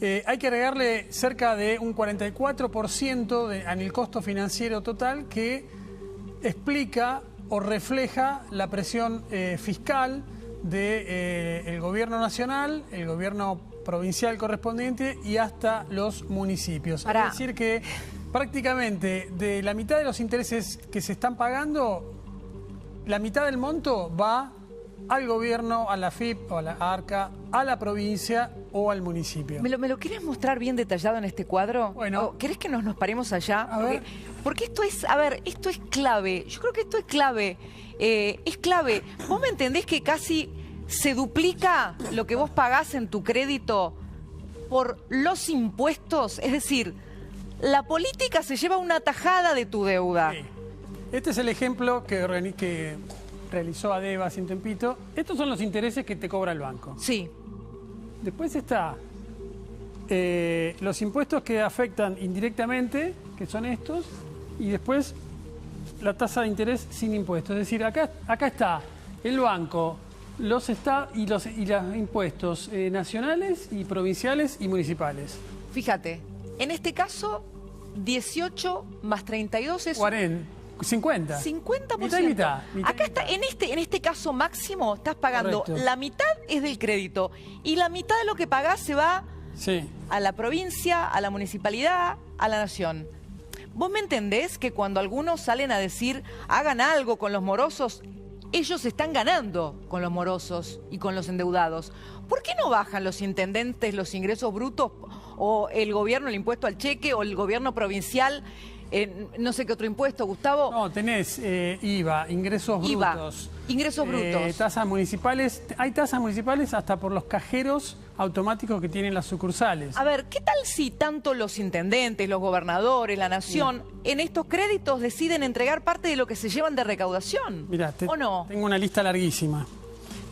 Speaker 11: hay que agregarle cerca de un 44% en el costo financiero total que explica o refleja la presión fiscal del gobierno nacional, el gobierno provincial correspondiente y hasta los municipios. Es decir que prácticamente de la mitad de los intereses que se están pagando, la mitad del monto va al gobierno, a la FIP o a la ARCA, a la provincia o al municipio.
Speaker 1: ¿Me lo querés mostrar bien detallado en este cuadro?
Speaker 11: Bueno.
Speaker 1: ¿O querés que nos paremos allá?
Speaker 11: A ver.
Speaker 1: Porque esto es, a ver, esto es clave. Yo creo que esto es clave. Es clave. ¿Vos me entendés que casi se duplica lo que vos pagás en tu crédito por los impuestos? Es decir, la política se lleva una tajada de tu deuda.
Speaker 11: Sí. Este es el ejemplo que realizó ADEBA hace un tempito. Estos son los intereses que te cobra el banco.
Speaker 1: Sí.
Speaker 11: Después está los impuestos que afectan indirectamente, que son estos, y después la tasa de interés sin impuestos. Es decir, acá está el banco, los impuestos nacionales y provinciales y municipales.
Speaker 1: Fíjate, en este caso, 18 más 32 es...
Speaker 11: 50.
Speaker 1: 50%.
Speaker 11: Mitad y mitad.
Speaker 1: Acá está, en este caso máximo, estás pagando,
Speaker 11: correcto,
Speaker 1: la mitad es del crédito y la mitad de lo que pagás se va a la provincia, a la municipalidad, a la nación. ¿Vos me entendés que cuando algunos salen a decir hagan algo con los morosos, ellos están ganando con los morosos y con los endeudados? ¿Por qué no bajan los intendentes los ingresos brutos o el gobierno el impuesto al cheque o el gobierno provincial? No sé qué otro impuesto, Gustavo.
Speaker 11: No, tenés IVA, ingresos brutos.
Speaker 1: Ingresos brutos.
Speaker 11: Tasas municipales. Hay tasas municipales hasta por los cajeros automáticos que tienen las sucursales.
Speaker 1: A ver, ¿qué tal si tanto los intendentes, los gobernadores, la nación, en estos créditos deciden entregar parte de lo que se llevan de recaudación?
Speaker 11: Mirá,
Speaker 1: ¿O no?
Speaker 11: Tengo una lista larguísima.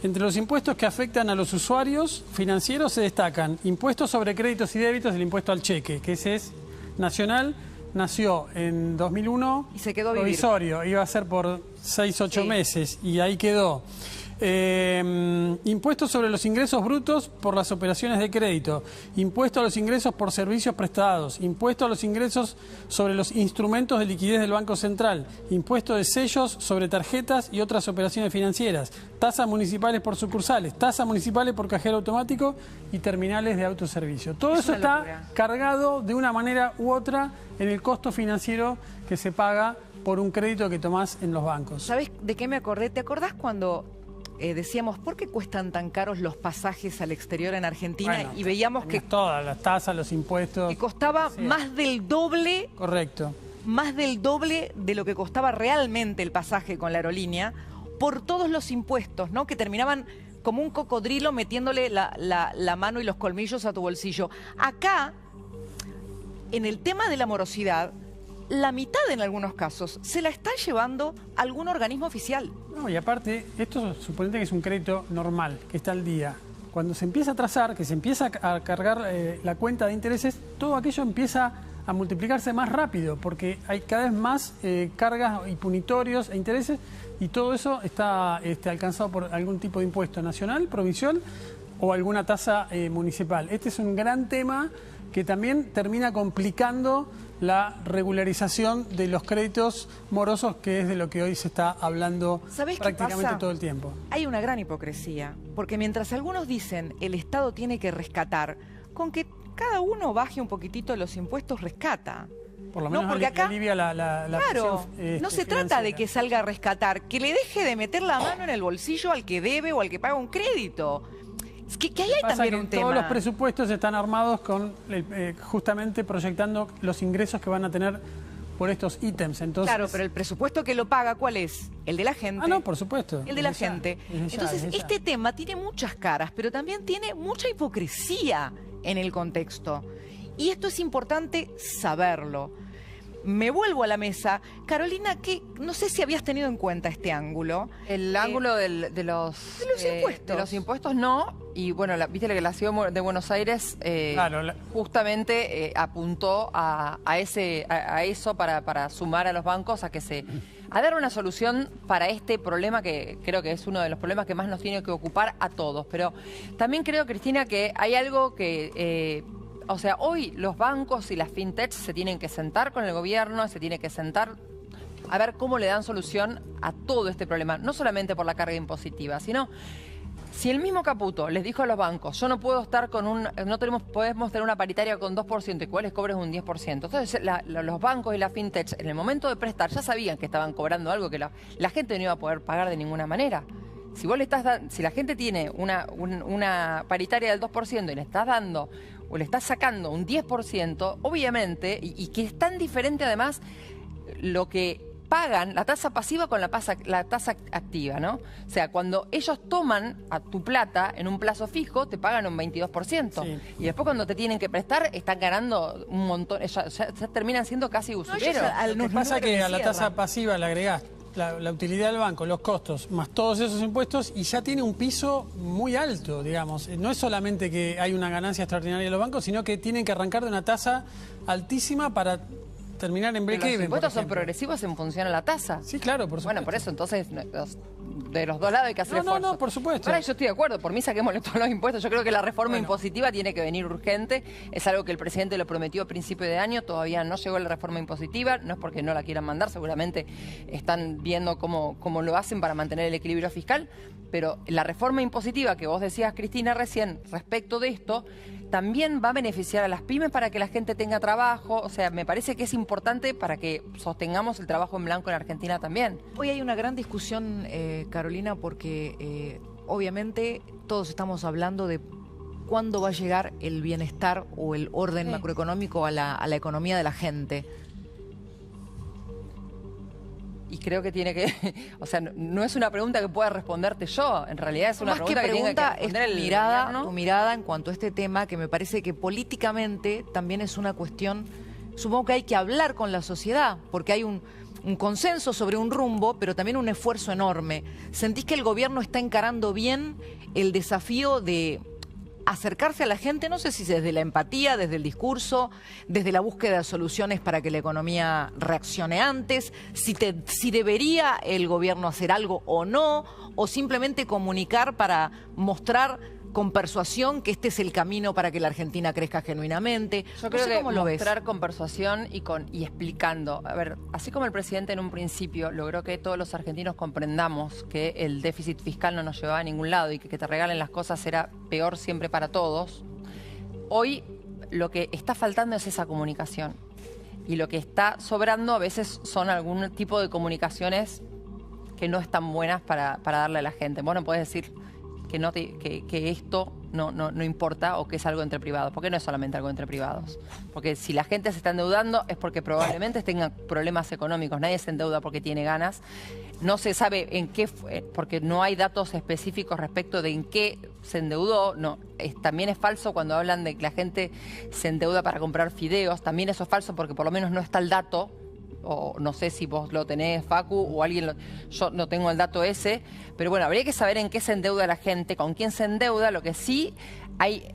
Speaker 11: Entre los impuestos que afectan a los usuarios financieros se destacan impuestos sobre créditos y débitos, el impuesto al cheque, que ese es nacional. Nació en 2001,
Speaker 1: y se quedó
Speaker 11: provisorio, iba a ser por 6-8 meses y ahí quedó. Impuestos sobre los ingresos brutos por las operaciones de crédito, impuesto a los ingresos por servicios prestados, impuesto a los ingresos sobre los instrumentos de liquidez del Banco Central, impuesto de sellos sobre tarjetas y otras operaciones financieras, tasas municipales por sucursales, tasas municipales por cajero automático y terminales de autoservicio. Todo eso está cargado de una manera u otra en el costo financiero que se paga por un crédito que tomás en los bancos.
Speaker 1: ¿Sabés de qué me acordé? ¿Te acordás cuando decíamos por qué cuestan tan caros los pasajes al exterior en Argentina? Bueno, y veíamos que
Speaker 11: todas las tasas, los impuestos,
Speaker 1: que costaba más del doble.
Speaker 11: Correcto.
Speaker 1: Más del doble de lo que costaba realmente el pasaje con la aerolínea por todos los impuestos, ¿no? Que terminaban como un cocodrilo metiéndole la mano y los colmillos a tu bolsillo. Acá, en el tema de la morosidad, la mitad en algunos casos se la está llevando algún organismo oficial.
Speaker 11: No, y aparte, esto suponete que es un crédito normal, que está al día. Cuando se empieza a trazar, que se empieza a cargar la cuenta de intereses, todo aquello empieza a multiplicarse más rápido, porque hay cada vez más cargas y punitorios e intereses, y todo eso está alcanzado por algún tipo de impuesto nacional, provincial o alguna tasa municipal. Este es un gran tema que también termina complicando la regularización de los créditos morosos, que es de lo que hoy se está hablando prácticamente todo el tiempo.
Speaker 1: Hay una gran hipocresía, porque mientras algunos dicen el Estado tiene que rescatar, con que cada uno baje un poquitito los impuestos rescata.
Speaker 11: Por lo menos porque acá alivia la
Speaker 1: claro,
Speaker 11: presión,
Speaker 1: no se trata de que salga a rescatar, que le deje de meter la mano en el bolsillo al que debe o al que paga un crédito. Es que ahí hay también un tema.
Speaker 11: Todos los presupuestos están armados con justamente proyectando los ingresos que van a tener por estos ítems. Entonces,
Speaker 1: claro, pero el presupuesto que lo paga, ¿cuál es? El de la gente.
Speaker 11: Ah, no, por supuesto.
Speaker 1: El de la gente. Entonces, este tema tiene muchas caras, pero también tiene mucha hipocresía en el contexto. Y esto es importante saberlo. Me vuelvo a la mesa. Carolina, no sé si habías tenido en cuenta este ángulo.
Speaker 9: El ángulo de los
Speaker 1: impuestos.
Speaker 9: De los impuestos no. Y bueno, viste que la ciudad de Buenos Aires justamente apuntó a eso para sumar a los bancos a dar una solución para este problema que creo que es uno de los problemas que más nos tiene que ocupar a todos. Pero también creo, Cristina, que hay algo que... o sea, hoy los bancos y las fintechs se tienen que sentar con el gobierno, se tienen que sentar a ver cómo le dan solución a todo este problema. No solamente por la carga impositiva, sino si el mismo Caputo les dijo a los bancos, yo no puedo estar con podemos tener una paritaria con 2%, y cuál les cobres un 10%. Entonces los bancos y las fintechs en el momento de prestar ya sabían que estaban cobrando algo que la gente no iba a poder pagar de ninguna manera. Si vos si la gente tiene una paritaria del 2% y le estás dando o le estás sacando un 10%, obviamente, y que es tan diferente además lo que pagan, la tasa pasiva con la tasa activa, ¿no? O sea, cuando ellos toman a tu plata en un plazo fijo, te pagan un 22%. Sí. Y después cuando te tienen que prestar, están ganando un montón, ya terminan siendo casi usureros.
Speaker 11: Lo que pasa es que a la tasa pasiva le agregás la utilidad del banco, los costos, más todos esos impuestos, y ya tiene un piso muy alto, digamos. No es solamente que hay una ganancia extraordinaria de los bancos, sino que tienen que arrancar de una tasa altísima para terminar en break-even.
Speaker 9: ¿Los impuestos son progresivos en función a la tasa?
Speaker 11: Sí, claro, por supuesto.
Speaker 9: Bueno, por eso entonces de los dos lados hay que hacer esfuerzo.
Speaker 11: No, por supuesto.
Speaker 9: Ahora yo estoy de acuerdo, por mí saquémosle todos los impuestos. Yo creo que la reforma impositiva tiene que venir urgente. Es algo que el presidente lo prometió a principio de año, todavía no llegó la reforma impositiva, no es porque no la quieran mandar, seguramente están viendo cómo lo hacen para mantener el equilibrio fiscal, pero la reforma impositiva que vos decías, Cristina, recién, respecto de esto, también va a beneficiar a las pymes para que la gente tenga trabajo. O sea, me parece que es importante para que sostengamos el trabajo en blanco en Argentina también.
Speaker 1: Hoy hay una gran discusión, Carolina, porque obviamente todos estamos hablando de cuándo va a llegar el bienestar o el orden macroeconómico a la economía de la gente.
Speaker 9: Y creo que tiene que... O sea, no es una pregunta que pueda responderte yo. En realidad es una pregunta que tiene que responder el gobierno.
Speaker 1: Tu mirada en cuanto a este tema, que me parece que políticamente también es una cuestión... Supongo que hay que hablar con la sociedad, porque hay un consenso sobre un rumbo, pero también un esfuerzo enorme. ¿Sentís que el gobierno está encarando bien el desafío de acercarse a la gente? No sé si desde la empatía, desde el discurso, desde la búsqueda de soluciones para que la economía reaccione antes, si debería el gobierno hacer algo o no, o simplemente comunicar para mostrar con persuasión que este es el camino para que la Argentina crezca genuinamente.
Speaker 9: Yo creo que mostrar con persuasión y explicando. A ver, así como el presidente en un principio logró que todos los argentinos comprendamos que el déficit fiscal no nos llevaba a ningún lado y que te regalen las cosas era peor siempre para todos, hoy lo que está faltando es esa comunicación. Y lo que está sobrando a veces son algún tipo de comunicaciones que no están buenas para darle a la gente. Vos no podés decir que esto no importa o que es algo entre privados, porque no es solamente algo entre privados. Porque si la gente se está endeudando es porque probablemente tenga problemas económicos. Nadie se endeuda porque tiene ganas. No se sabe en qué, porque no hay datos específicos respecto de en qué se endeudó. No, también es falso cuando hablan de que la gente se endeuda para comprar fideos. También eso es falso porque por lo menos no está el dato. O no sé si vos lo tenés, Facu, o alguien yo no tengo el dato ese, pero bueno, habría que saber en qué se endeuda la gente, con quién se endeuda. Lo que sí hay,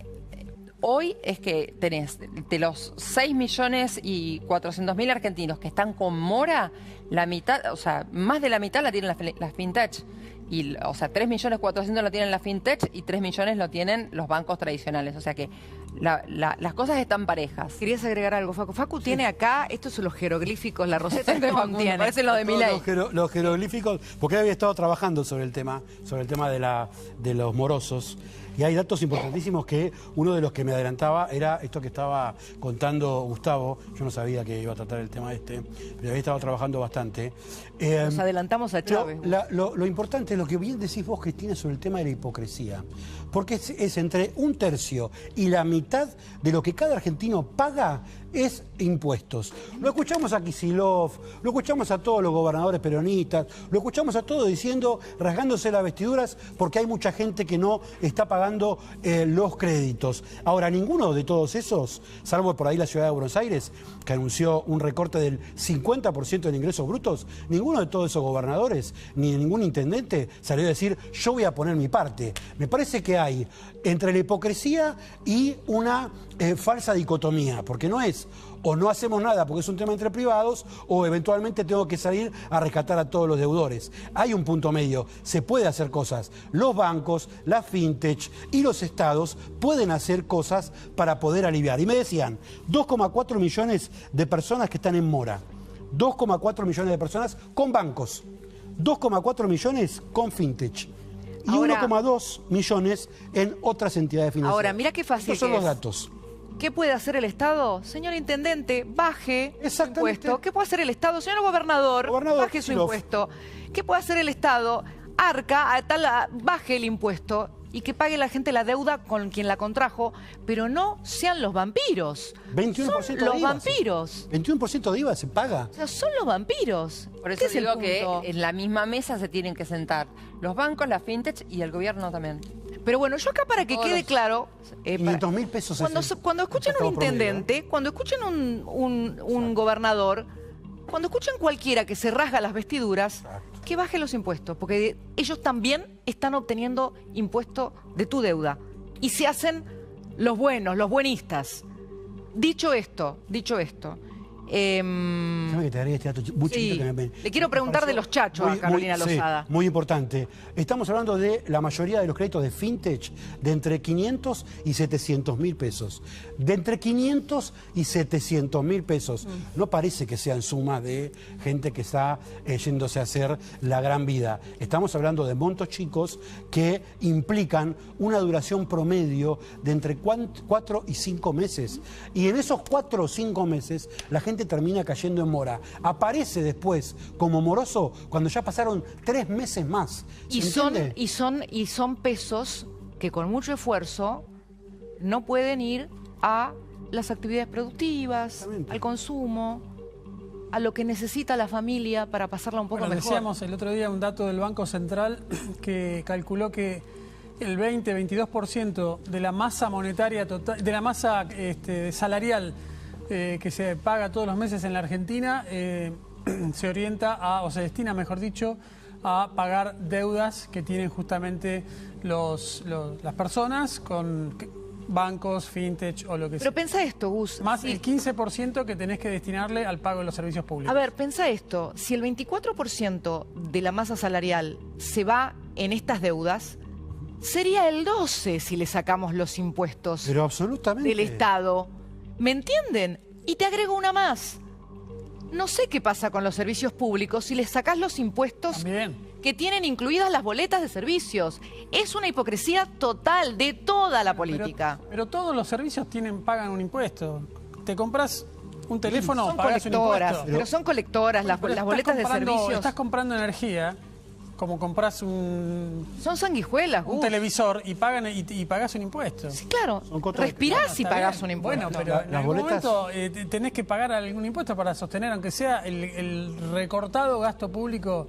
Speaker 9: hoy es que tenés de los 6.400.000 argentinos que están con mora, la mitad, o sea, más de la mitad la tienen las fintech. Y, o sea, 3.400.000 lo tienen la fintech y 3 millones lo tienen los bancos tradicionales. O sea que las cosas están parejas.
Speaker 1: Querías agregar algo, Facu. Facu tiene acá, estos son los jeroglíficos, la roseta de Facu tiene.
Speaker 9: Parece lo de Milei.
Speaker 3: Los jeroglíficos, porque había estado trabajando sobre el tema de los morosos. Y hay datos importantísimos que uno de los que me adelantaba era esto que estaba contando Gustavo. Yo no sabía que iba a tratar el tema pero había estado trabajando bastante.
Speaker 1: Nos adelantamos a Chávez.
Speaker 3: Lo importante es lo que bien decís vos, Cristina, sobre el tema de la hipocresía. Porque es entre 1/3 y la mitad de lo que cada argentino paga es impuestos. Lo escuchamos a Kicillof, lo escuchamos a todos los gobernadores peronistas, lo escuchamos a todos diciendo, rasgándose las vestiduras, porque hay mucha gente que no está pagando los créditos. Ahora, ninguno de todos esos, salvo por ahí la ciudad de Buenos Aires, que anunció un recorte del 50% de ingresos brutos, ninguno de todos esos gobernadores, ni ningún intendente salió a decir, yo voy a poner mi parte. Me parece que hay entre la hipocresía y una falsa dicotomía, porque no es o no hacemos nada porque es un tema entre privados o eventualmente tengo que salir a rescatar a todos los deudores. Hay un punto medio, se puede hacer cosas. Los bancos, la fintech y los estados pueden hacer cosas para poder aliviar. Y me decían, 2,4 millones de personas que están en mora, 2,4 millones de personas con bancos, 2,4 millones con fintech. Y 1,2 millones en otras entidades financieras.
Speaker 1: Ahora, mira qué fácil.
Speaker 3: Estos son los datos.
Speaker 1: ¿Qué puede hacer el Estado? Señor Intendente, baje su impuesto. ¿Qué puede hacer el Estado? Señor Gobernador, baje su impuesto. ¿Qué puede hacer el Estado? Baje el impuesto y que pague la gente la deuda con quien la contrajo, pero no sean los vampiros.
Speaker 3: 21%
Speaker 1: son
Speaker 3: de
Speaker 1: los
Speaker 3: IVA,
Speaker 1: vampiros.
Speaker 3: 21% de IVA se paga.
Speaker 1: O sea, son los vampiros.
Speaker 9: Por eso digo que en la misma mesa se tienen que sentar los bancos, la fintech y el gobierno también.
Speaker 1: Pero bueno, yo acá para que quede claro...
Speaker 3: 500.000 pesos.
Speaker 1: Cuando escuchen un intendente, cuando escuchen un gobernador, cuando escuchen cualquiera que se rasga las vestiduras, que baje los impuestos, porque ellos también están obteniendo impuesto de tu deuda. Y se hacen los buenos, los buenistas. Dicho esto, le quiero preguntar de los chachos a Carolina Lozada.
Speaker 3: Sí, muy importante. Estamos hablando de la mayoría de los créditos de fintech de entre 500 y 700 mil pesos. De entre 500 y 700 mil pesos. No parece que sean sumas de gente que está yéndose a hacer la gran vida. Estamos hablando de montos chicos que implican una duración promedio de entre 4 y 5 meses. Y en esos 4 o 5 meses la gente termina cayendo en mora. Aparece después como moroso cuando ya pasaron 3 meses más.
Speaker 1: Y son pesos que con mucho esfuerzo no pueden ir a las actividades productivas, al consumo, a lo que necesita la familia para pasarla un poco mejor.
Speaker 11: Decíamos el otro día un dato del Banco Central que calculó que el 20-22% de la masa monetaria total, de la masa salarial que se paga todos los meses en la Argentina, se orienta o se destina, mejor dicho, a pagar deudas que tienen justamente las personas con bancos, fintech o lo que sea.
Speaker 1: Pero pensá esto, Gus.
Speaker 11: Más el 15% que tenés que destinarle al pago de los servicios públicos.
Speaker 1: A ver, pensá esto. Si el 24% de la masa salarial se va en estas deudas, sería el 12% si le sacamos los impuestos del Estado. ¿Me entienden? Y te agrego una más. No sé qué pasa con los servicios públicos si les sacás los impuestos que tienen incluidas las boletas de servicios. Es una hipocresía total de toda la política.
Speaker 11: Pero todos los servicios pagan un impuesto. Te compras un teléfono, pagas un impuesto.
Speaker 1: Pero son colectoras las boletas de servicios.
Speaker 11: Estás comprando energía, como compras
Speaker 1: son sanguijuelas,
Speaker 11: un televisor y pagás un impuesto.
Speaker 1: Sí, claro. Respirás y pagás un impuesto.
Speaker 11: Bueno, pero en algún momento tenés que pagar algún impuesto para sostener, aunque sea el recortado gasto público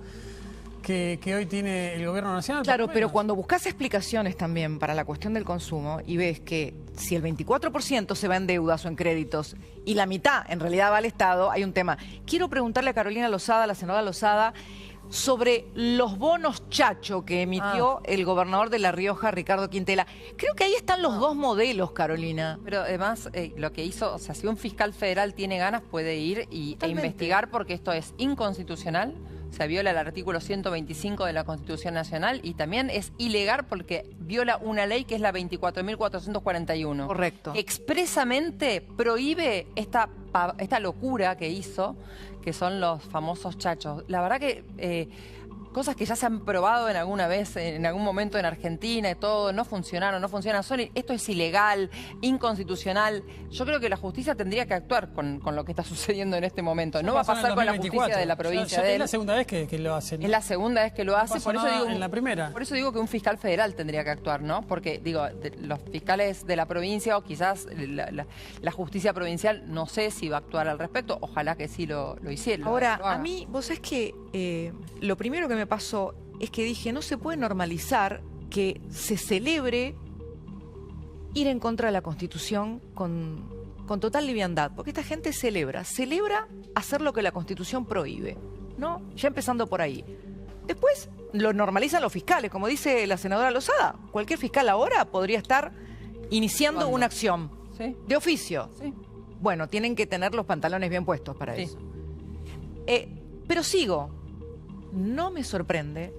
Speaker 11: que hoy tiene el gobierno nacional.
Speaker 1: Claro, pero cuando buscas explicaciones también para la cuestión del consumo y ves que si el 24% se va en deudas o en créditos y la mitad en realidad va al Estado, hay un tema. Quiero preguntarle a Carolina Lozada, a la senadora Lozada, sobre los bonos chacho que emitió el gobernador de La Rioja, Ricardo Quintela. Creo que ahí están los dos modelos, Carolina.
Speaker 9: Pero además, lo que hizo, o sea, si un fiscal federal tiene ganas, puede ir e investigar, porque esto es inconstitucional. Se viola el artículo 125 de la Constitución Nacional y también es ilegal porque viola una ley que es la 24.441.
Speaker 1: Correcto.
Speaker 9: Expresamente prohíbe esta locura que hizo, que son los famosos chachos. La verdad que cosas que ya se han probado en alguna vez, en algún momento en Argentina y todo, no funcionaron, esto es ilegal, inconstitucional. Yo creo que la justicia tendría que actuar con lo que está sucediendo en este momento. No va a pasar con la justicia de la provincia de él.
Speaker 11: Es la segunda vez que lo hacen.
Speaker 9: Es la segunda vez que lo hace, por eso digo,
Speaker 11: en la primera.
Speaker 9: Por eso digo que un fiscal federal tendría que actuar, ¿no? Porque digo, los fiscales de la provincia o quizás la justicia provincial, no sé si va a actuar al respecto, ojalá que sí lo hiciera.
Speaker 1: Ahora, a mí, vos sabés que lo primero que me pasó es que dije, no se puede normalizar que se celebre ir en contra de la Constitución con total liviandad, porque esta gente celebra hacer lo que la Constitución prohíbe, ¿no? Ya empezando por ahí. Después lo normalizan los fiscales, como dice la senadora Lozada. Cualquier fiscal ahora podría estar iniciando una acción de oficio. Sí. Bueno, tienen que tener los pantalones bien puestos para eso. Pero sigo. No me sorprende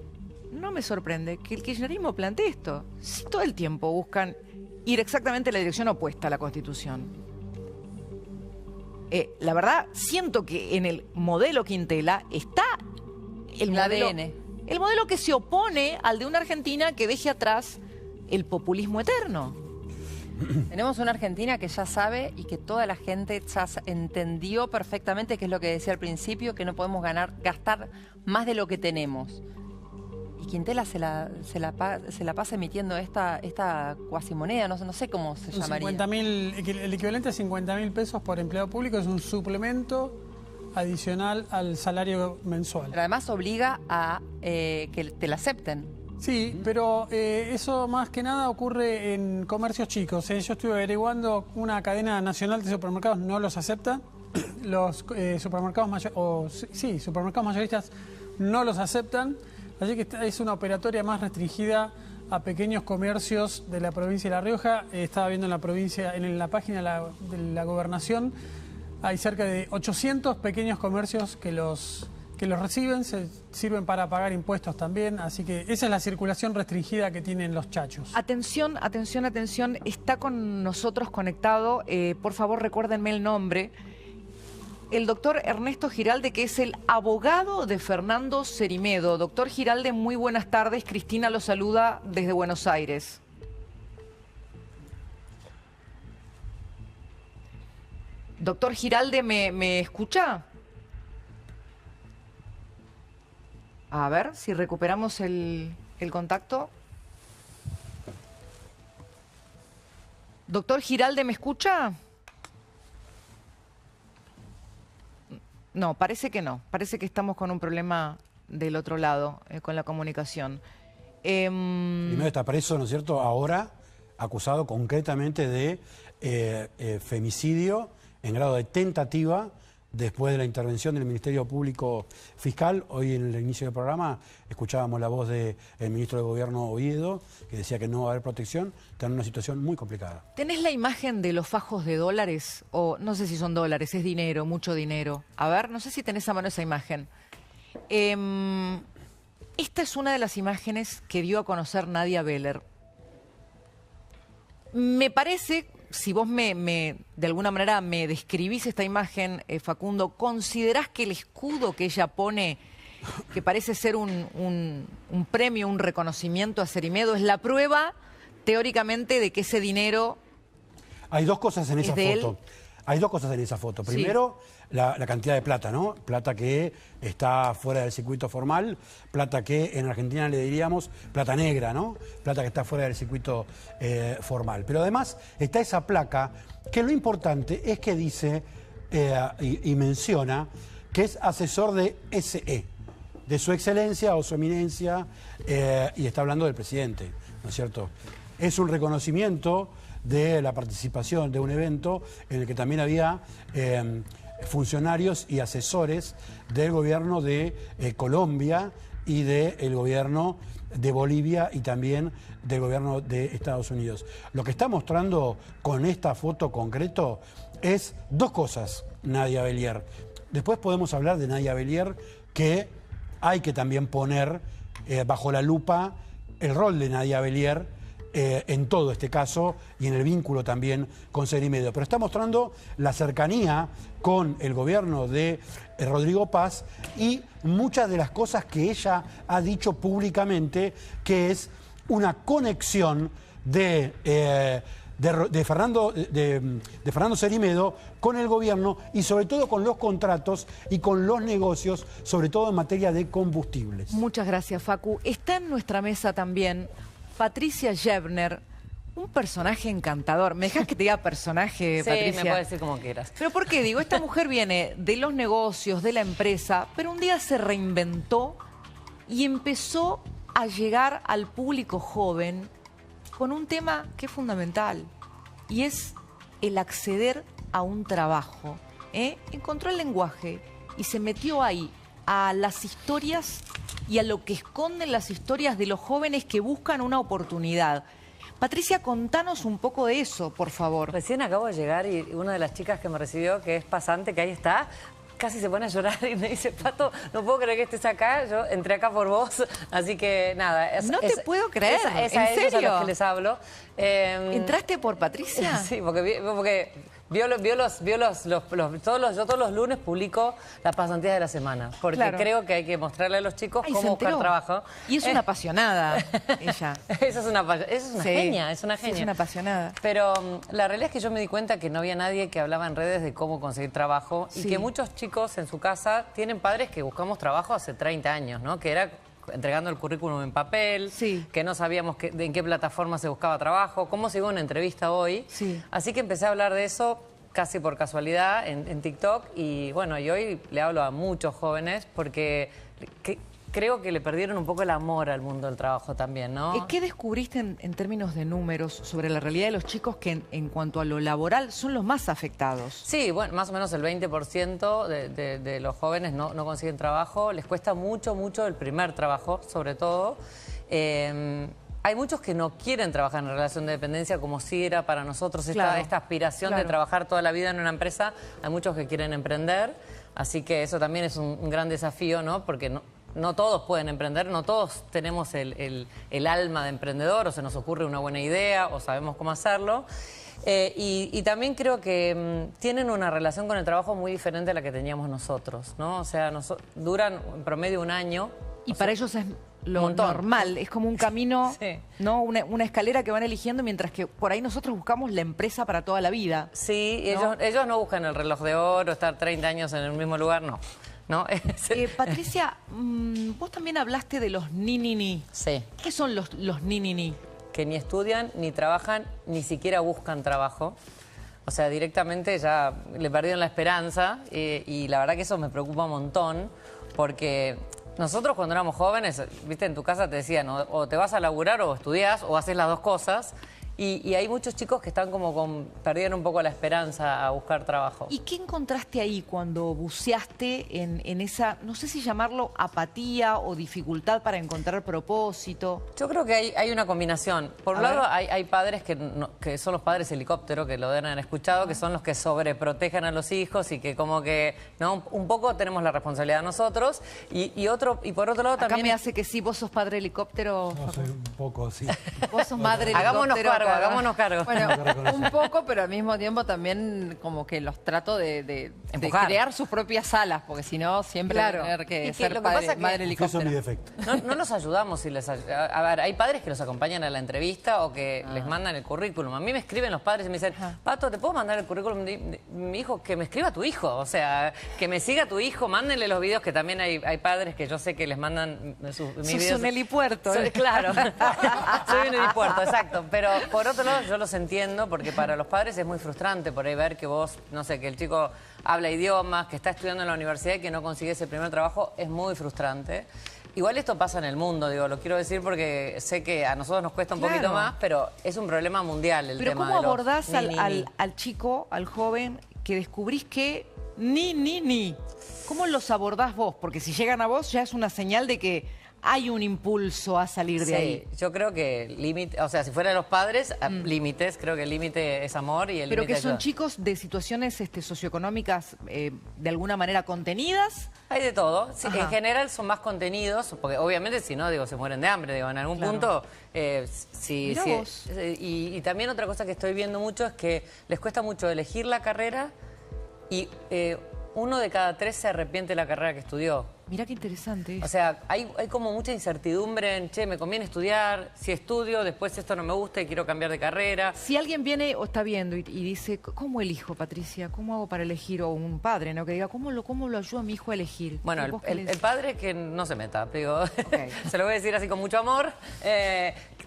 Speaker 1: que el kirchnerismo plantee esto. Si todo el tiempo buscan ir exactamente en la dirección opuesta a la Constitución. La verdad, siento que en el modelo Quintela está el modelo que se opone al de una Argentina que deje atrás el populismo eterno.
Speaker 9: Tenemos una Argentina que ya sabe y que toda la gente ya entendió perfectamente, que es lo que decía al principio, que no podemos gastar más de lo que tenemos. Y Quintela se la pasa emitiendo esta cuasimoneda, no sé cómo se llamaría.
Speaker 11: El equivalente a 50.000 pesos por empleado público es un suplemento adicional al salario mensual.
Speaker 9: Pero además obliga a que te la acepten.
Speaker 11: Sí, pero eso más que nada ocurre en comercios chicos. Yo estuve averiguando, una cadena nacional de supermercados no los acepta. Los supermercados mayoristas no los aceptan. Así que es una operatoria más restringida a pequeños comercios de la provincia de La Rioja. Estaba viendo en la página de la gobernación, hay cerca de 800 pequeños comercios que los reciben, sirven para pagar impuestos también, así que esa es la circulación restringida que tienen los chachos.
Speaker 1: Atención, está con nosotros conectado, por favor recuérdenme el nombre, el doctor Ernesto Giralde, que es el abogado de Fernando Cerimedo. Doctor Giralde, muy buenas tardes, Cristina lo saluda desde Buenos Aires. Doctor Giralde, ¿me escucha? A ver si recuperamos el contacto. Doctor Giralde, ¿me escucha? No, parece que no. Parece que estamos con un problema del otro lado, con la comunicación.
Speaker 3: Primero está preso, ¿no es cierto?, ahora acusado concretamente de femicidio en grado de tentativa, después de la intervención del Ministerio Público Fiscal. Hoy en el inicio del programa escuchábamos la voz del ministro de Gobierno Oviedo, que decía que no va a haber protección. Está en una situación muy complicada.
Speaker 1: ¿Tenés la imagen de los fajos de dólares? O no sé si son dólares, es dinero, mucho dinero. A ver, no sé si tenés a mano esa imagen. Esta es una de las imágenes que dio a conocer Nadia Beller. Me parece, si vos de alguna manera me describís esta imagen, Facundo, ¿considerás que el escudo que ella pone, que parece ser un premio, un reconocimiento a Cerimedo, es la prueba, teóricamente, de que ese dinero...
Speaker 3: Hay dos cosas en esa foto. Hay dos cosas en esa foto. Primero, la cantidad de plata, ¿no? Plata que está fuera del circuito formal, plata que en Argentina le diríamos plata negra, ¿no? Plata que está fuera del circuito formal. Pero además está esa placa que lo importante es que dice y menciona que es asesor de SE, de su excelencia o su eminencia, y está hablando del presidente, ¿no es cierto? Es un reconocimiento de la participación de un evento en el que también había funcionarios y asesores del gobierno de Colombia y del gobierno de Bolivia y también del gobierno de Estados Unidos. Lo que está mostrando con esta foto concreto es dos cosas, Nadia Bellier. Después podemos hablar de Nadia Bellier, que hay que también poner bajo la lupa el rol de Nadia Bellier en todo este caso y en el vínculo también con Serimedo. Pero está mostrando la cercanía con el gobierno de Rodrigo Paz y muchas de las cosas que ella ha dicho públicamente, que es una conexión de Fernando Serimedo con el gobierno y sobre todo con los contratos y con los negocios, sobre todo en materia de combustibles.
Speaker 1: Muchas gracias, Facu. Está en nuestra mesa también Patricia Gebner, un personaje encantador. ¿Me dejas que te diga personaje, Patricia?
Speaker 12: Sí, me puedes decir como quieras.
Speaker 1: ¿Pero por qué? Digo, esta mujer viene de los negocios, de la empresa, pero un día se reinventó y empezó a llegar al público joven con un tema que es fundamental, y es el acceder a un trabajo. Encontró el lenguaje y se metió ahí a las historias y a lo que esconden las historias de los jóvenes que buscan una oportunidad. Patricia, contanos un poco de eso, por favor.
Speaker 12: Recién acabo de llegar y una de las chicas que me recibió, que es pasante, que ahí está, casi se pone a llorar y me dice, Pato, no puedo creer que estés acá, yo entré acá por vos, así que nada.
Speaker 1: No te puedo creer,
Speaker 12: ¿en serio? A los que les hablo.
Speaker 1: ¿Entraste por Patricia?
Speaker 12: Sí, porque todos los lunes publico las pasantías de la semana, porque creo que hay que mostrarle a los chicos cómo buscar trabajo.
Speaker 1: Y es una apasionada, ella.
Speaker 12: Esa es una genia, es una genia.
Speaker 1: Sí, es una apasionada.
Speaker 12: Pero la realidad es que yo me di cuenta que no había nadie que hablaba en redes de cómo conseguir trabajo y que muchos chicos en su casa tienen padres que buscamos trabajo hace 30 años, ¿no? Que era entregando el currículum en papel, que no sabíamos en qué plataforma se buscaba trabajo, cómo se iba a una entrevista hoy. Así que empecé a hablar de eso casi por casualidad en TikTok y bueno, y hoy le hablo a muchos jóvenes porque creo que le perdieron un poco el amor al mundo del trabajo también, ¿no?
Speaker 1: ¿Qué descubriste en términos de números sobre la realidad de los chicos que en cuanto a lo laboral son los más afectados?
Speaker 12: Sí, bueno, más o menos el 20% de los jóvenes no consiguen trabajo. Les cuesta mucho el primer trabajo, sobre todo. Hay muchos que no quieren trabajar en relación de dependencia como si era para nosotros esta aspiración de trabajar toda la vida en una empresa. Hay muchos que quieren emprender, así que eso también es un gran desafío, ¿no? Porque no todos pueden emprender, no todos tenemos el alma de emprendedor, o se nos ocurre una buena idea, o sabemos cómo hacerlo. Y también creo que tienen una relación con el trabajo muy diferente a la que teníamos nosotros, ¿no? O sea, duran en promedio un año.
Speaker 1: Y para ellos es lo normal, es como un camino, ¿no? Una escalera que van eligiendo, mientras que por ahí nosotros buscamos la empresa para toda la vida.
Speaker 12: Sí, ¿no? ellos no buscan el reloj de oro, estar 30 años en el mismo lugar, no.
Speaker 1: Patricia, vos también hablaste de los ni-ni-ni.
Speaker 12: Sí.
Speaker 1: ¿Qué son los ni-ni-ni?
Speaker 12: Que ni estudian, ni trabajan, ni siquiera buscan trabajo. O sea, directamente ya le perdieron la esperanza y la verdad que eso me preocupa un montón porque nosotros cuando éramos jóvenes, viste, en tu casa te decían o te vas a laburar o estudiás o haces las dos cosas. Y hay muchos chicos que están perdieron un poco la esperanza a buscar trabajo.
Speaker 1: ¿Y qué encontraste ahí cuando buceaste en esa, no sé si llamarlo apatía o dificultad para encontrar propósito?
Speaker 12: Yo creo que hay una combinación. Por un lado hay padres que son los padres helicóptero, que lo deben haber escuchado, que son los que sobreprotegen a los hijos y que como que, ¿no? Un poco tenemos la responsabilidad nosotros y por otro lado también...
Speaker 1: Acá me hace que sí, vos sos padre helicóptero.
Speaker 3: No sé, un poco, sí.
Speaker 1: Vos sos madre helicóptero.
Speaker 12: Hagámonos cargo.
Speaker 9: Bueno, un poco, pero al mismo tiempo también como que los trato de crear sus propias salas, porque si no siempre tener que ser madre helicóptero.
Speaker 3: Eso es mi defecto.
Speaker 12: No los ayudamos si les a ver, hay padres que los acompañan a la entrevista o que les mandan el currículum. A mí me escriben los padres y me dicen, Pato, ¿te puedo mandar el currículum de mi hijo? Que me escriba tu hijo, o sea, que me siga tu hijo, mándenle los videos, que también hay padres que yo sé que les mandan mis videos.
Speaker 1: Sos un helipuerto.
Speaker 12: Claro, soy un helipuerto, exacto. Pero por otro lado yo los entiendo porque para los padres es muy frustrante por ahí ver que vos, no sé, que el chico habla idiomas, que está estudiando en la universidad y que no consigue ese primer trabajo, es muy frustrante. Igual esto pasa en el mundo, digo, lo quiero decir porque sé que a nosotros nos cuesta un poquito más, pero es un problema mundial el tema de los
Speaker 1: ¿cómo abordás al chico, al joven, que descubrís que ni. ¿Cómo los abordás vos? Porque si llegan a vos ya es una señal de que hay un impulso a salir de ahí.
Speaker 12: Yo creo que límite, o sea, si fueran los padres, límites, creo que el límite es amor y el límite
Speaker 1: Pero que son
Speaker 12: ayuda.
Speaker 1: chicos de situaciones socioeconómicas de alguna manera contenidas.
Speaker 12: Hay de todo. Sí,
Speaker 1: Ajá.
Speaker 12: en general son más contenidos, porque obviamente si no, digo, se mueren de hambre, digo, en algún punto.
Speaker 1: Mirá vos.
Speaker 12: Y también otra cosa que estoy viendo mucho es que les cuesta mucho elegir la carrera y 1 de cada 3 se arrepiente de la carrera que estudió.
Speaker 1: Mirá qué interesante eso.
Speaker 12: O sea, hay como mucha incertidumbre en, che, me conviene estudiar, si estudio, después esto no me gusta y quiero cambiar de carrera.
Speaker 1: Si alguien viene o está viendo y dice, ¿cómo elijo, Patricia? ¿Cómo hago para elegir? O un padre, ¿no? Que diga, ¿cómo lo ayudo a mi hijo a elegir?
Speaker 12: Bueno, el padre que no se meta, digo, se lo voy a decir así con mucho amor,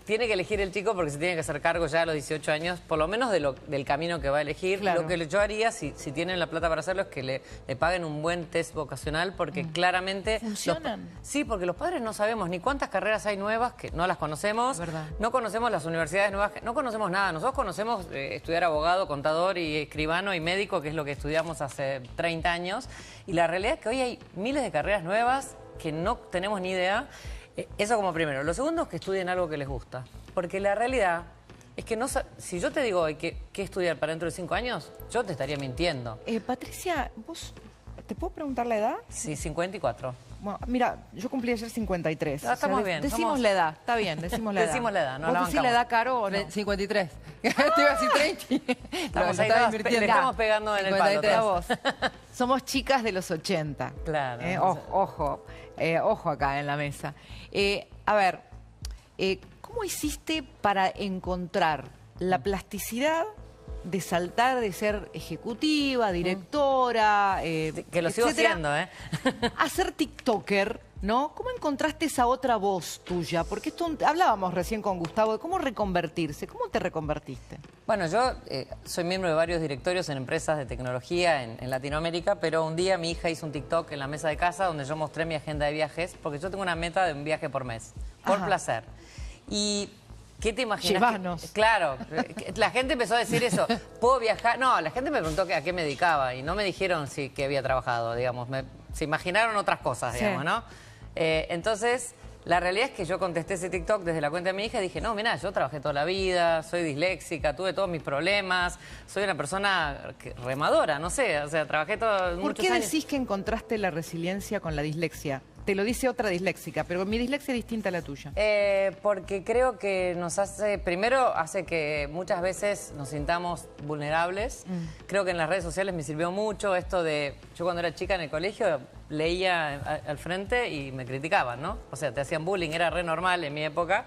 Speaker 12: tiene que elegir el chico porque se tiene que hacer cargo ya a los 18 años, por lo menos del camino que va a elegir.
Speaker 1: Claro.
Speaker 12: Lo que yo haría, si tienen la plata para hacerlo, es que le paguen un buen test vocacional porque claramente...
Speaker 1: ¿Funcionan?
Speaker 12: Sí, porque los padres no sabemos ni cuántas carreras hay nuevas, que no las conocemos,
Speaker 1: ¿verdad?
Speaker 12: no conocemos las universidades nuevas, no conocemos nada. Nosotros conocemos estudiar abogado, contador y escribano y médico, que es lo que estudiamos hace 30 años. Y la realidad es que hoy hay miles de carreras nuevas que no tenemos ni idea. Eso como primero. Lo segundo es que estudien algo que les gusta. Porque la realidad es que si yo te digo hoy qué estudiar para dentro de 5 años, yo te estaría mintiendo.
Speaker 1: Patricia, ¿vos te puedo preguntar la edad?
Speaker 12: Sí, 54.
Speaker 1: Bueno, mira, yo cumplí ayer 53.
Speaker 12: Estamos bien.
Speaker 1: Decimos la edad, está bien, decimos la edad.
Speaker 12: Decimos la edad, no
Speaker 1: ¿Vos
Speaker 12: la
Speaker 1: decís la edad, Caro, o no?
Speaker 9: 53. Te iba a decir 30.
Speaker 12: Estamos ahí todas, le estamos pegando en el palo.
Speaker 1: 53 a vos. Somos chicas de los 80.
Speaker 12: Claro.
Speaker 1: Ojo acá en la mesa. A ver, ¿cómo hiciste para encontrar la plasticidad de saltar de ser ejecutiva, directora,
Speaker 12: que lo sigo siendo,
Speaker 1: a ser tiktoker, ¿no? ¿Cómo encontraste esa otra voz tuya? Porque esto hablábamos recién con Gustavo de cómo reconvertirse. ¿Cómo te reconvertiste?
Speaker 12: Bueno, yo soy miembro de varios directorios en empresas de tecnología en Latinoamérica, pero un día mi hija hizo un TikTok en la mesa de casa donde yo mostré mi agenda de viajes, porque yo tengo una meta de un viaje por mes, por placer. Y... ¿qué te imaginas?
Speaker 1: Llévanos.
Speaker 12: Claro, la gente empezó a decir eso. ¿Puedo viajar? No, la gente me preguntó a qué me dedicaba y no me dijeron que había trabajado, digamos. Se imaginaron otras cosas, digamos, ¿no? Entonces, la realidad es que yo contesté ese TikTok desde la cuenta de mi hija y dije, no, mirá, yo trabajé toda la vida, soy disléxica, tuve todos mis problemas, soy una persona remadora, no sé, o sea, trabajé muchos años.
Speaker 1: ¿Por qué decís que encontraste la resiliencia con la dislexia? Te lo dice otra disléxica, pero mi dislexia es distinta a la tuya.
Speaker 12: Porque creo que primero hace que muchas veces nos sintamos vulnerables. Creo que en las redes sociales me sirvió mucho esto de, yo cuando era chica en el colegio leía al frente y me criticaban, ¿no? O sea, te hacían bullying, era re normal en mi época,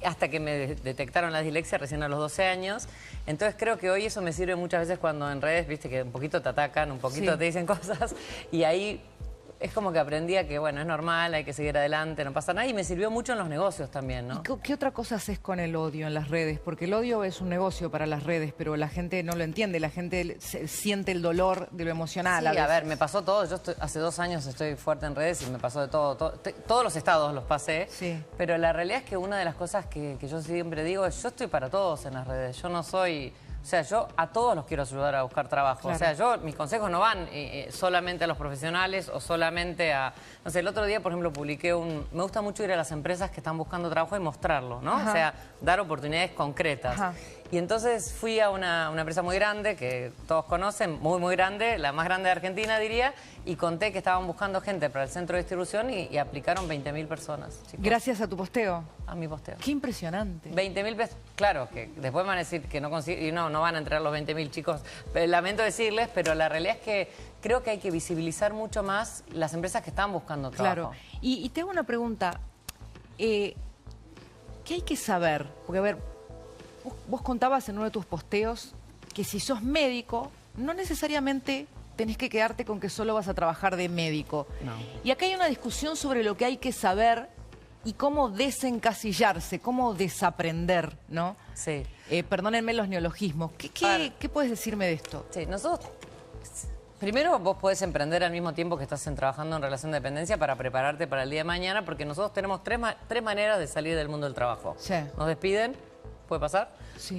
Speaker 12: hasta que me detectaron la dislexia recién a los 12 años. Entonces creo que hoy eso me sirve muchas veces cuando en redes, viste, que un poquito te atacan, un poquito te dicen cosas, y ahí... es como que aprendía que, bueno, es normal, hay que seguir adelante, no pasa nada. Y me sirvió mucho en los negocios también, ¿no?
Speaker 1: ¿Y qué otra cosa haces con el odio en las redes? Porque el odio es un negocio para las redes, pero la gente no lo entiende, la gente siente el dolor de lo emocional.
Speaker 12: Sí, a ver, me pasó todo. Yo hace 2 años estoy fuerte en redes y me pasó de todo. Todos los estados los pasé. Sí. Pero la realidad es que una de las cosas que yo siempre digo es, yo estoy para todos en las redes. Yo no soy... O sea, yo a todos los quiero ayudar a buscar trabajo. Claro. O sea, mis consejos no van solamente a los profesionales o solamente a... No sé, el otro día, por ejemplo, publiqué me gusta mucho ir a las empresas que están buscando trabajo y mostrarlo, ¿no? Ajá. O sea, dar oportunidades concretas. Ajá. Y entonces fui a una empresa muy grande, que todos conocen, muy, muy grande, la más grande de Argentina, diría, y conté que estaban buscando gente para el centro de distribución y aplicaron 20.000 personas. Chicos.
Speaker 1: Gracias a tu posteo.
Speaker 12: A mi posteo.
Speaker 1: Qué impresionante.
Speaker 12: 20.000 pesos. Claro, que después van a decir que no consiguen, y no van a entregar los 20.000, chicos. Lamento decirles, pero la realidad es que creo que hay que visibilizar mucho más las empresas que están buscando trabajo.
Speaker 1: Claro. Y te hago una pregunta. ¿Qué hay que saber? Porque, a ver, vos contabas en uno de tus posteos que si sos médico, no necesariamente tenés que quedarte con que solo vas a trabajar de médico. No. Y acá hay una discusión sobre lo que hay que saber y cómo desencasillarse, cómo desaprender, ¿no?
Speaker 12: Sí.
Speaker 1: Perdónenme los neologismos. ¿Qué puedes decirme de esto?
Speaker 12: Sí, nosotros... Primero, vos podés emprender al mismo tiempo que estás trabajando en relación de dependencia para prepararte para el día de mañana, porque nosotros tenemos tres maneras de salir del mundo del trabajo. Sí. Nos despiden, ¿puede pasar?
Speaker 1: Sí.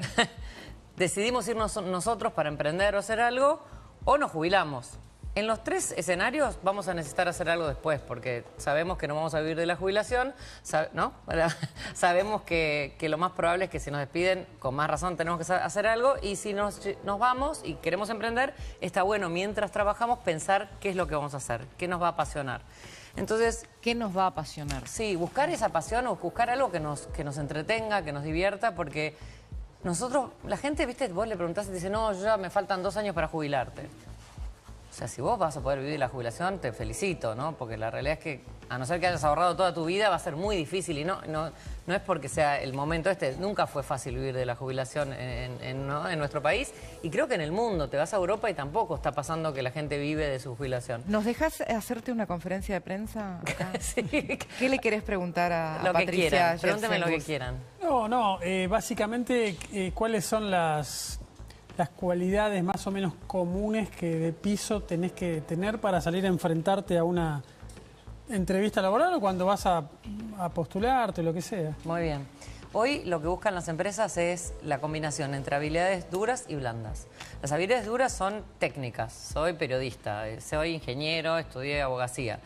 Speaker 12: Decidimos irnos nosotros para emprender o hacer algo, o nos jubilamos. En los 3 escenarios vamos a necesitar hacer algo después, porque sabemos que no vamos a vivir de la jubilación, ¿no? Sabemos que lo más probable es que si nos despiden, con más razón tenemos que hacer algo, y si nos vamos y queremos emprender, está bueno, mientras trabajamos, pensar qué es lo que vamos a hacer, qué nos va a apasionar. Entonces,
Speaker 1: ¿qué nos va a apasionar?
Speaker 12: Sí, buscar esa pasión o buscar algo que nos entretenga, que nos divierta, porque nosotros, la gente, viste, vos le preguntás y te dice, no, ya me faltan 2 años para jubilarte. O sea, si vos vas a poder vivir la jubilación, te felicito, ¿no? Porque la realidad es que, a no ser que hayas ahorrado toda tu vida, va a ser muy difícil. Y no es porque sea el momento nunca fue fácil vivir de la jubilación en nuestro país. Y creo que en el mundo, te vas a Europa y tampoco está pasando que la gente vive de su jubilación.
Speaker 1: ¿Nos dejas hacerte una conferencia de prensa acá?
Speaker 12: Sí.
Speaker 1: ¿Qué le querés preguntar a
Speaker 12: lo
Speaker 1: Patricia?
Speaker 12: Que quieran, pregúnteme lo que quieran.
Speaker 11: No, básicamente, ¿cuáles son las cualidades más o menos comunes que de piso tenés que tener para salir a enfrentarte a una entrevista laboral o cuando vas a postularte, lo que sea?
Speaker 12: Muy bien. Hoy lo que buscan las empresas es la combinación entre habilidades duras y blandas. Las habilidades duras son técnicas. Soy periodista, soy ingeniero, estudié abogacía.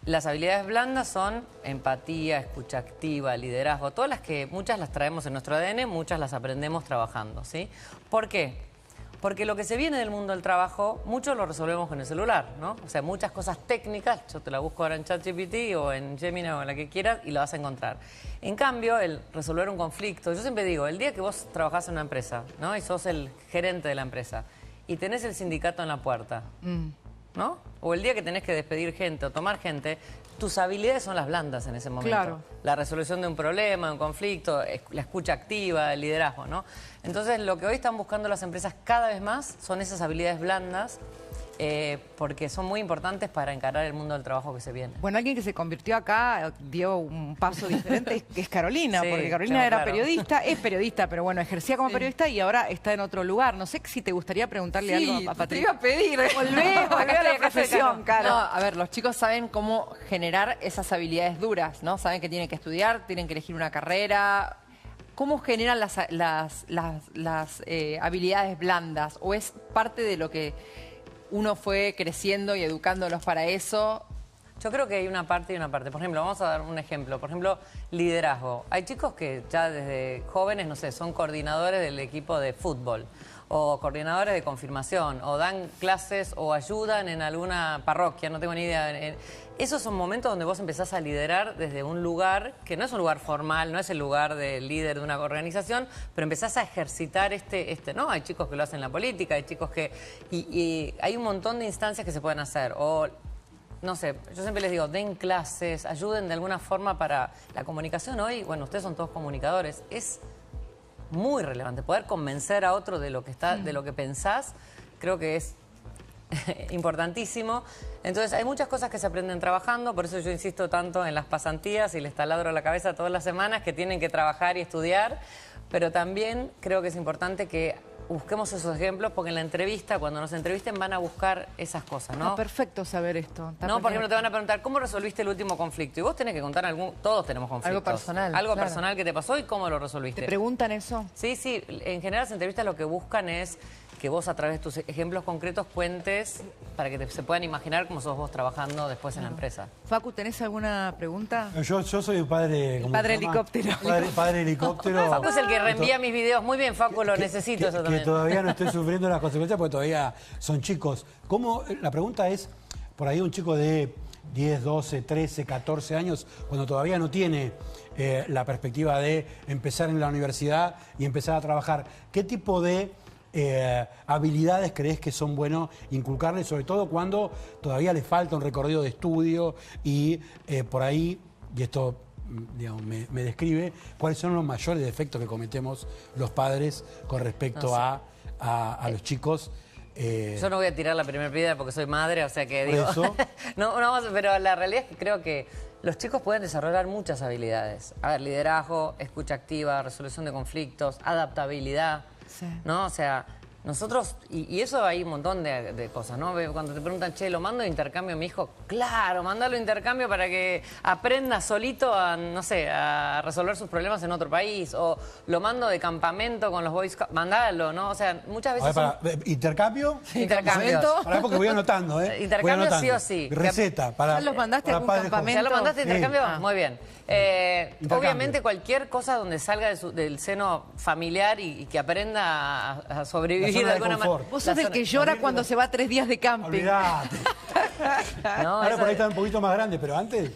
Speaker 12: Las habilidades blandas son empatía, escucha activa, liderazgo, todas muchas las traemos en nuestro ADN, muchas las aprendemos trabajando, ¿sí? ¿Por qué? Porque lo que se viene del mundo del trabajo, mucho lo resolvemos con el celular, ¿no? O sea, muchas cosas técnicas, yo te la busco ahora en ChatGPT o en Gemini o en la que quieras y lo vas a encontrar. En cambio, el resolver un conflicto, yo siempre digo, el día que vos trabajás en una empresa, ¿no? Y sos el gerente de la empresa y tenés el sindicato en la puerta, ¿no? O el día que tenés que despedir gente o tomar gente, tus habilidades son las blandas en ese momento.
Speaker 1: Claro.
Speaker 12: La resolución de un problema, de un conflicto, la escucha activa, el liderazgo, ¿no? Entonces, lo que hoy están buscando las empresas cada vez más son esas habilidades blandas, porque son muy importantes para encarar el mundo del trabajo que se viene.
Speaker 1: Bueno, alguien que se convirtió acá dio un paso diferente, que es Carolina,
Speaker 12: Sí,
Speaker 1: porque Carolina era
Speaker 12: claro.
Speaker 1: periodista, es periodista, pero bueno, ejercía como periodista y ahora está en otro lugar. No sé si te gustaría preguntarle algo a Patricia.
Speaker 9: Te iba a pedir.
Speaker 1: Volvé a la profesión, Caro.
Speaker 9: No, a ver, los chicos saben cómo generar esas habilidades duras, ¿no? Saben que tienen que estudiar, tienen que elegir una carrera. ¿Cómo generan las habilidades blandas? ¿O es parte de lo que uno fue creciendo y educándolos para eso?
Speaker 12: Yo creo que hay una parte y una parte. Por ejemplo, vamos a dar un ejemplo. Por ejemplo, liderazgo. Hay chicos que ya desde jóvenes, no sé, son coordinadores del equipo de fútbol o coordinadores de confirmación o dan clases o ayudan en alguna parroquia, no tengo ni idea. Esos son momentos donde vos empezás a liderar desde un lugar que no es un lugar formal, no es el lugar del líder de una organización, pero empezás a ejercitar ¿no? Hay chicos que lo hacen en la política, hay chicos que... Y hay un montón de instancias que se pueden hacer. O, no sé, yo siempre les digo, den clases, ayuden de alguna forma para la comunicación. Hoy, bueno, ustedes son todos comunicadores, es muy relevante. Poder convencer a otro de lo que de lo que pensás, creo que es importantísimo. Entonces hay muchas cosas que se aprenden trabajando, por eso yo insisto tanto en las pasantías y les taladro la cabeza todas las semanas que tienen que trabajar y estudiar, pero también creo que es importante que busquemos esos ejemplos, porque en la entrevista, cuando nos entrevisten, van a buscar esas cosas, ¿no?
Speaker 1: Está perfecto saber esto.
Speaker 12: No, por ejemplo, te van a preguntar, ¿cómo resolviste el último conflicto? Y vos tenés que contar todos tenemos conflictos.
Speaker 1: Algo personal.
Speaker 12: Algo
Speaker 1: claro.
Speaker 12: personal que te pasó y cómo lo resolviste.
Speaker 1: ¿Te preguntan eso?
Speaker 12: Sí, sí. En general las entrevistas lo que buscan es que vos a través de tus ejemplos concretos cuentes para que se puedan imaginar cómo sos vos trabajando después en la empresa.
Speaker 1: Facu, ¿tenés alguna pregunta?
Speaker 3: Yo soy padre... ¿cómo
Speaker 1: Padre
Speaker 3: se llama?
Speaker 1: helicóptero.
Speaker 3: Padre helicóptero.
Speaker 12: Facu es el que reenvía mis videos. Muy bien, Facu, lo necesito eso también.
Speaker 3: Que todavía no estoy sufriendo las consecuencias porque todavía son chicos. La pregunta es, por ahí un chico de 10, 12, 13, 14 años, cuando todavía no tiene la perspectiva de empezar en la universidad y empezar a trabajar, ¿qué tipo de habilidades crees que son buenos inculcarles, sobre todo cuando todavía les falta un recorrido de estudio y por ahí, y esto digamos, me describe, cuáles son los mayores defectos que cometemos los padres con respecto a los chicos?
Speaker 12: Yo no voy a tirar la primera piedra porque soy madre, o sea que digo...
Speaker 3: Eso.
Speaker 12: no, pero la realidad es que creo que los chicos pueden desarrollar muchas habilidades. A ver, liderazgo, escucha activa, resolución de conflictos, adaptabilidad,
Speaker 1: Sí.
Speaker 12: ¿no? O sea, Nosotros, y eso hay un montón de cosas, ¿no? Cuando te preguntan, che, ¿lo mando de intercambio a mi hijo? Claro, mandalo de intercambio para que aprenda solito a, no sé, a resolver sus problemas en otro país. O lo mando de campamento con los Boy Scouts, mandalo, ¿no? O sea, muchas veces...
Speaker 3: ¿Intercambio?
Speaker 12: Intercambios.
Speaker 3: Pará, porque voy anotando, ¿eh?
Speaker 12: Intercambio
Speaker 3: voy anotando.
Speaker 12: sí o sí.
Speaker 3: Receta para...
Speaker 1: ¿Ya los mandaste a algún campamento?
Speaker 12: ¿Ya lo mandaste de intercambio?
Speaker 1: Sí.
Speaker 12: Muy bien. Obviamente cualquier cosa donde salga del seno familiar y que aprenda a sobrevivir de alguna manera.
Speaker 1: Vos sos el que llora cuando se va 3 días de camping.
Speaker 3: Olvidate.
Speaker 12: No,
Speaker 3: ahora por ahí está un poquito más grande, pero antes...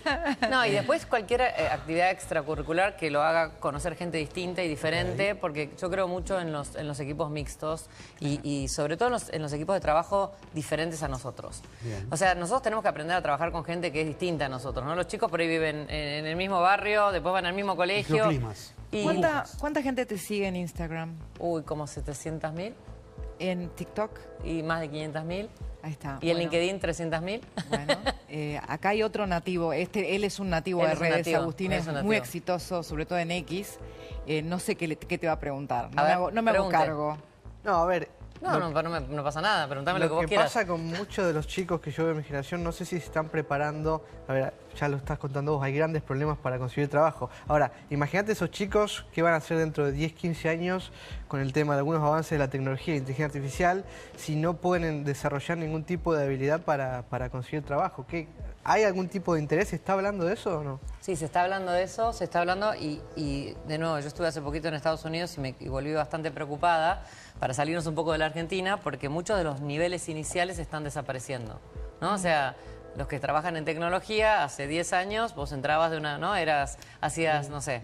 Speaker 12: No, y después cualquier actividad extracurricular que lo haga conocer gente distinta y diferente, porque yo creo mucho en los equipos mixtos y sobre todo en los equipos de trabajo diferentes a nosotros. Bien. O sea, nosotros tenemos que aprender a trabajar con gente que es distinta a nosotros, ¿no? Los chicos por ahí viven en el mismo barrio, después van al mismo colegio.
Speaker 1: ¿Cuánta gente te sigue en Instagram?
Speaker 12: Uy, como 700.000.
Speaker 1: ¿En TikTok?
Speaker 12: Y más de 500.000.
Speaker 1: Ahí está.
Speaker 12: Y en LinkedIn 300.000.
Speaker 1: Bueno, acá hay otro nativo. Él es un nativo de redes, Agustín, es muy exitoso, sobre todo en X. No sé qué te va a preguntar. No me hago cargo.
Speaker 8: No, a ver...
Speaker 12: No pasa nada, preguntame lo que vos quieras.
Speaker 8: Lo que pasa con muchos de los chicos que yo veo en mi generación, no sé si se están preparando, a ver, ya lo estás contando vos, hay grandes problemas para conseguir trabajo. Ahora, imagínate esos chicos que van a hacer dentro de 10, 15 años con el tema de algunos avances de la tecnología e inteligencia artificial, si no pueden desarrollar ningún tipo de habilidad para conseguir trabajo. ¿Hay algún tipo de interés? ¿Se está hablando de eso o no?
Speaker 12: Sí, se está hablando de eso, se está hablando y de nuevo, yo estuve hace poquito en Estados Unidos y volví bastante preocupada para salirnos un poco de la Argentina, porque muchos de los niveles iniciales están desapareciendo, ¿no? O sea, los que trabajan en tecnología, hace 10 años vos entrabas de una, ¿no? Hacías, no sé,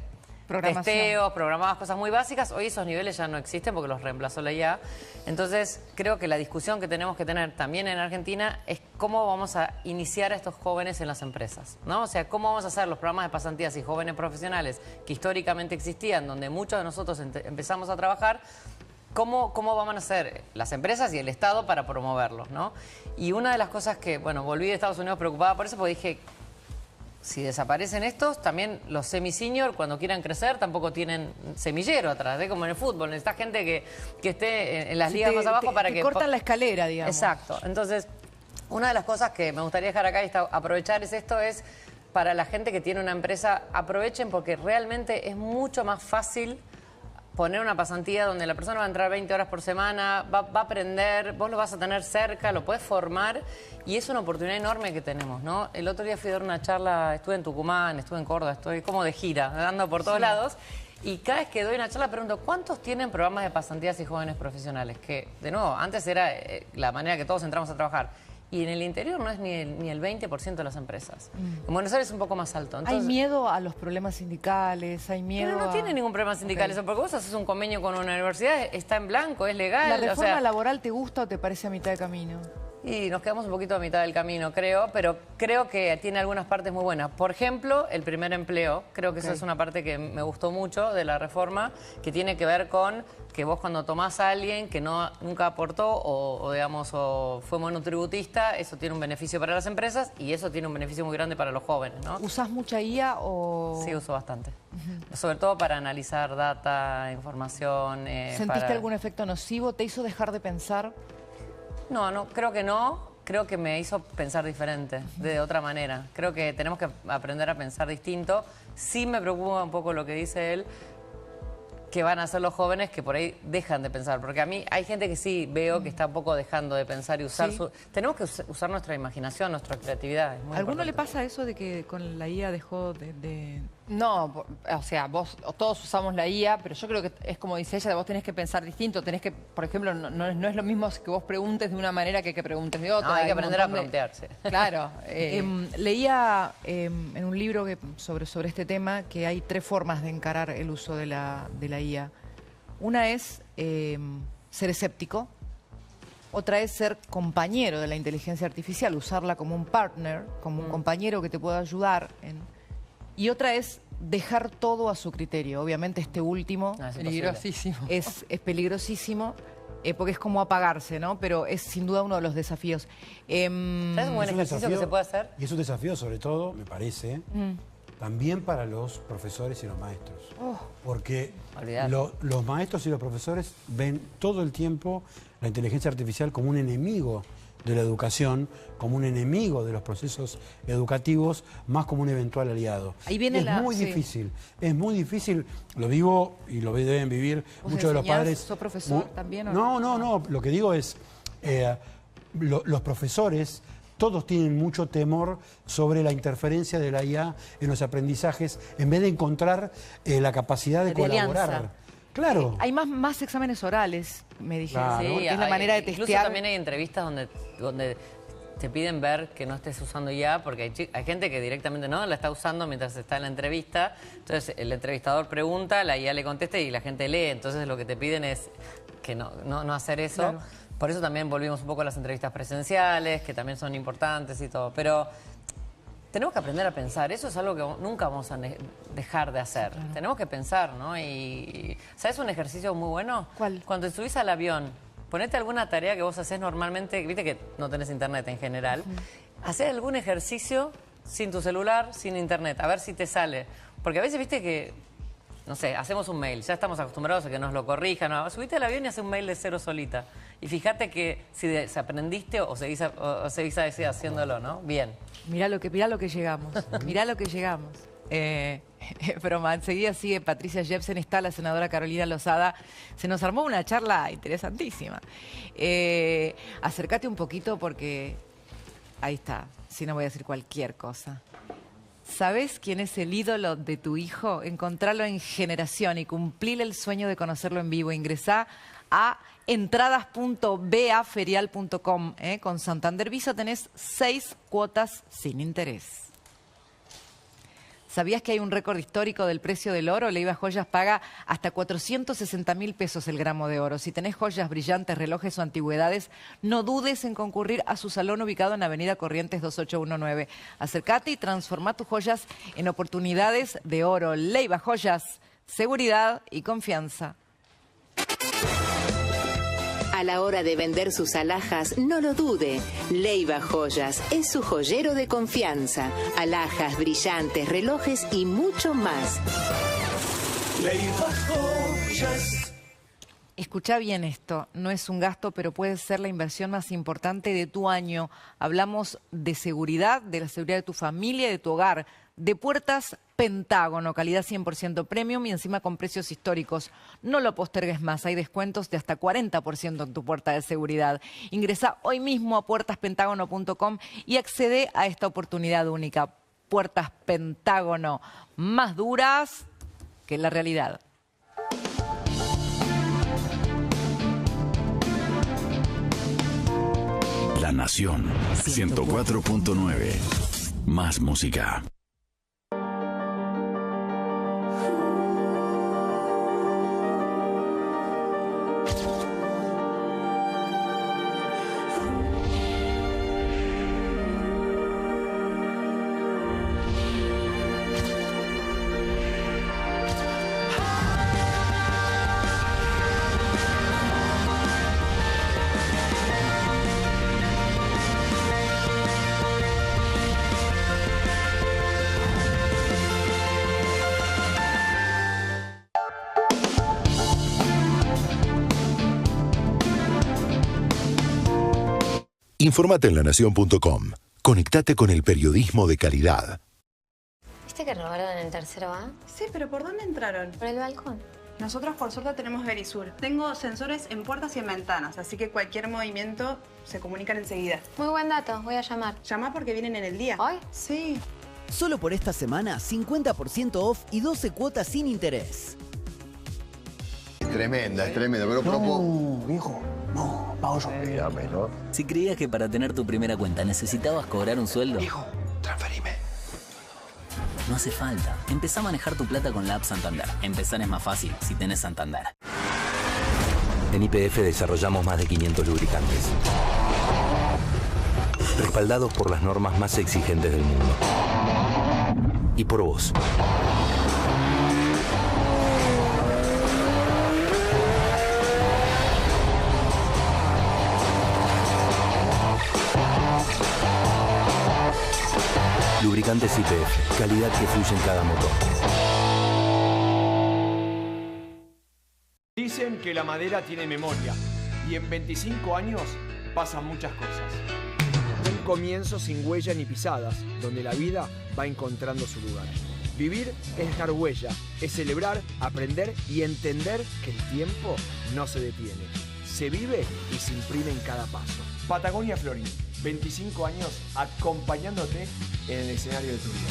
Speaker 12: testeos, programabas cosas muy básicas. Hoy esos niveles ya no existen porque los reemplazó la IA. Entonces, creo que la discusión que tenemos que tener también en Argentina es cómo vamos a iniciar a estos jóvenes en las empresas, ¿no? O sea, cómo vamos a hacer los programas de pasantías y jóvenes profesionales que históricamente existían, donde muchos de nosotros empezamos a trabajar. ¿Cómo van a hacer las empresas y el Estado para promoverlos, ¿no? Y una de las cosas que, bueno, volví de Estados Unidos preocupada por eso, porque dije, si desaparecen estos, también los semi-senior, cuando quieran crecer, tampoco tienen semillero atrás, ¿eh? Como en el fútbol. Necesitas gente que esté en las ligas más abajo para que...
Speaker 1: cortan la escalera, digamos.
Speaker 12: Exacto. Entonces, una de las cosas que me gustaría dejar acá y aprovechar es para la gente que tiene una empresa, aprovechen porque realmente es mucho más fácil poner una pasantía donde la persona va a entrar 20 horas por semana, va a aprender, vos lo vas a tener cerca, lo podés formar y es una oportunidad enorme que tenemos, ¿no? El otro día fui a dar una charla, estuve en Tucumán, estuve en Córdoba, estoy como de gira, dando por todos lados y cada vez que doy una charla pregunto, ¿cuántos tienen programas de pasantías y jóvenes profesionales? Que, de nuevo, antes era la manera que todos entramos a trabajar. Y en el interior no es ni el 20% de las empresas. En Buenos Aires es un poco más alto. Entonces,
Speaker 1: ¿hay miedo a los problemas sindicales? ¿Hay miedo
Speaker 12: Pero no tiene ningún problema sindical eso, porque vos haces un convenio con una universidad, está en blanco, es legal.
Speaker 1: ¿La reforma laboral te gusta o te parece a mitad de camino?
Speaker 12: Y nos quedamos un poquito a mitad del camino, creo, pero creo que tiene algunas partes muy buenas. Por ejemplo, el primer empleo, creo que esa es una parte que me gustó mucho de la reforma, que tiene que ver con que vos cuando tomás a alguien que nunca aportó o fue monotributista, eso tiene un beneficio para las empresas y eso tiene un beneficio muy grande para los jóvenes, ¿no?
Speaker 1: ¿Usás mucha IA o...?
Speaker 12: Sí, uso bastante. Sobre todo para analizar data, información.
Speaker 1: ¿Sentiste algún efecto nocivo? ¿Te hizo dejar de pensar?
Speaker 12: No, creo que no. Creo que me hizo pensar diferente, de otra manera. Creo que tenemos que aprender a pensar distinto. Sí me preocupa un poco lo que dice él, que van a ser los jóvenes que por ahí dejan de pensar. Porque a mí hay gente que sí veo que está un poco dejando de pensar y usar tenemos que usar nuestra imaginación, nuestra creatividad.
Speaker 1: ¿A alguno le pasa eso de que con la IA dejó de...?
Speaker 9: No, o sea, todos usamos la IA, pero yo creo que es como dice ella, vos tenés que pensar distinto, tenés que, por ejemplo, no es lo mismo que vos preguntes de una manera que preguntes de otra.
Speaker 12: No, hay que aprender a promptearse.
Speaker 9: Claro.
Speaker 1: Leía en un libro sobre este tema que hay 3 formas de encarar el uso de la IA. Una es ser escéptico, otra es ser compañero de la inteligencia artificial, usarla como un partner, como un compañero que te pueda ayudar y otra es dejar todo a su criterio. Obviamente este último
Speaker 9: es peligrosísimo.
Speaker 1: Es peligrosísimo porque es como apagarse, ¿no? Pero es sin duda uno de los desafíos.
Speaker 12: ¿Sabes un buen ejercicio que se puede hacer?
Speaker 3: Y es un desafío sobre todo, me parece, también para los profesores y los maestros.
Speaker 1: Oh.
Speaker 3: Porque los maestros y los profesores ven todo el tiempo la inteligencia artificial como un enemigo de la educación, como un enemigo de los procesos educativos, más como un eventual aliado.
Speaker 1: Ahí viene
Speaker 3: es muy difícil, lo vivo y lo deben vivir muchos de los padres.
Speaker 1: ¿Sos profesor también? ¿O
Speaker 3: No, lo que digo es, los profesores todos tienen mucho temor sobre la interferencia de la IA en los aprendizajes, en vez de encontrar la capacidad de colaborar.
Speaker 1: Alianza.
Speaker 3: Claro.
Speaker 1: Hay más exámenes orales, me dijeron,
Speaker 12: Sí,
Speaker 1: porque es la manera de testear.
Speaker 12: Incluso también hay entrevistas donde te piden ver que no estés usando IA, porque hay gente que directamente no la está usando mientras está en la entrevista. Entonces el entrevistador pregunta, la IA le contesta y la gente lee. Entonces lo que te piden es que no hacer eso. Claro. Por eso también volvimos un poco a las entrevistas presenciales, que también son importantes y todo. Pero tenemos que aprender a pensar. Eso es algo que nunca vamos a dejar de hacer. Claro. Tenemos que pensar, ¿no? Y ¿sabes un ejercicio muy bueno?
Speaker 1: ¿Cuál?
Speaker 12: Cuando te subís al avión, ponete alguna tarea que vos haces normalmente, viste que no tenés internet en general. Hacé algún ejercicio sin tu celular, sin internet, a ver si te sale. Porque a veces, viste que, no sé, hacemos un mail, ya estamos acostumbrados a que nos lo corrijan. ¿No? Subite al avión y hace un mail de cero solita. Y fíjate que si aprendiste o seguís haciéndolo, ¿no? Bien.
Speaker 1: Mirá lo que llegamos, mirá lo que llegamos. Broma, enseguida sigue Patricia Jepsen, está la senadora Carolina Lozada. Se nos armó una charla interesantísima. Acércate un poquito porque ahí está, si no voy a decir cualquier cosa. ¿Sabés quién es el ídolo de tu hijo? Encontralo en Generación y cumplile el sueño de conocerlo en vivo. Ingresá a entradas.baferial.com. Con Santander Visa tenés 6 cuotas sin interés. ¿Sabías que hay un récord histórico del precio del oro? Leiva Joyas paga hasta 460.000 pesos el gramo de oro. Si tenés joyas brillantes, relojes o antigüedades, no dudes en concurrir a su salón ubicado en Avenida Corrientes 2819. Acércate y transforma tus joyas en oportunidades de oro. Leiva Joyas, seguridad y confianza.
Speaker 13: A la hora de vender sus alhajas, no lo dude. Leiva Joyas es su joyero de confianza. Alhajas, brillantes, relojes y mucho más.
Speaker 14: Leiva Joyas.
Speaker 1: Escuchá bien esto, no es un gasto, pero puede ser la inversión más importante de tu año. Hablamos de seguridad, de la seguridad de tu familia y de tu hogar. De Puertas Pentágono, calidad 100% premium y encima con precios históricos. No lo postergues más, hay descuentos de hasta 40% en tu puerta de seguridad. Ingresa hoy mismo a puertaspentagono.com y accede a esta oportunidad única. Puertas Pentágono, más duras que la realidad.
Speaker 15: La Nación 104.9. Más música.
Speaker 16: Infórmate en lanación.com. Conectate con el periodismo de calidad.
Speaker 17: ¿Viste que robaron en el tercero A?
Speaker 18: Sí, pero ¿por dónde entraron?
Speaker 17: Por el balcón.
Speaker 18: Nosotros por suerte tenemos Verisur. Tengo sensores en puertas y en ventanas, así que cualquier movimiento se comunican enseguida.
Speaker 17: Muy buen dato, voy a llamar.
Speaker 18: Llama porque vienen en el día.
Speaker 17: ¿Hoy?
Speaker 18: Sí.
Speaker 19: Solo por esta semana, 50% off y 12 cuotas sin interés.
Speaker 20: Es tremenda, pero
Speaker 19: No, viejo, no, pago yo.
Speaker 20: ¿no?
Speaker 19: Si creías que para tener tu primera cuenta necesitabas cobrar un sueldo...
Speaker 20: Viejo, transferime.
Speaker 19: No hace falta. Empezá a manejar tu plata con la app Santander. Empezar es más fácil si tenés Santander.
Speaker 21: En YPF desarrollamos más de 500 lubricantes. Respaldados por las normas más exigentes del mundo. Y por vos. Lubricantes YPF, calidad que fluye en cada motor.
Speaker 4: Dicen que la madera tiene memoria y en 25 años pasan muchas cosas. Un comienzo sin huella ni pisadas, donde la vida va encontrando su lugar. Vivir es dejar huella, es celebrar, aprender y entender que el tiempo no se detiene. Se vive y se imprime en cada paso. Patagonia Florín, 25 años acompañándote en el escenario de tu vida.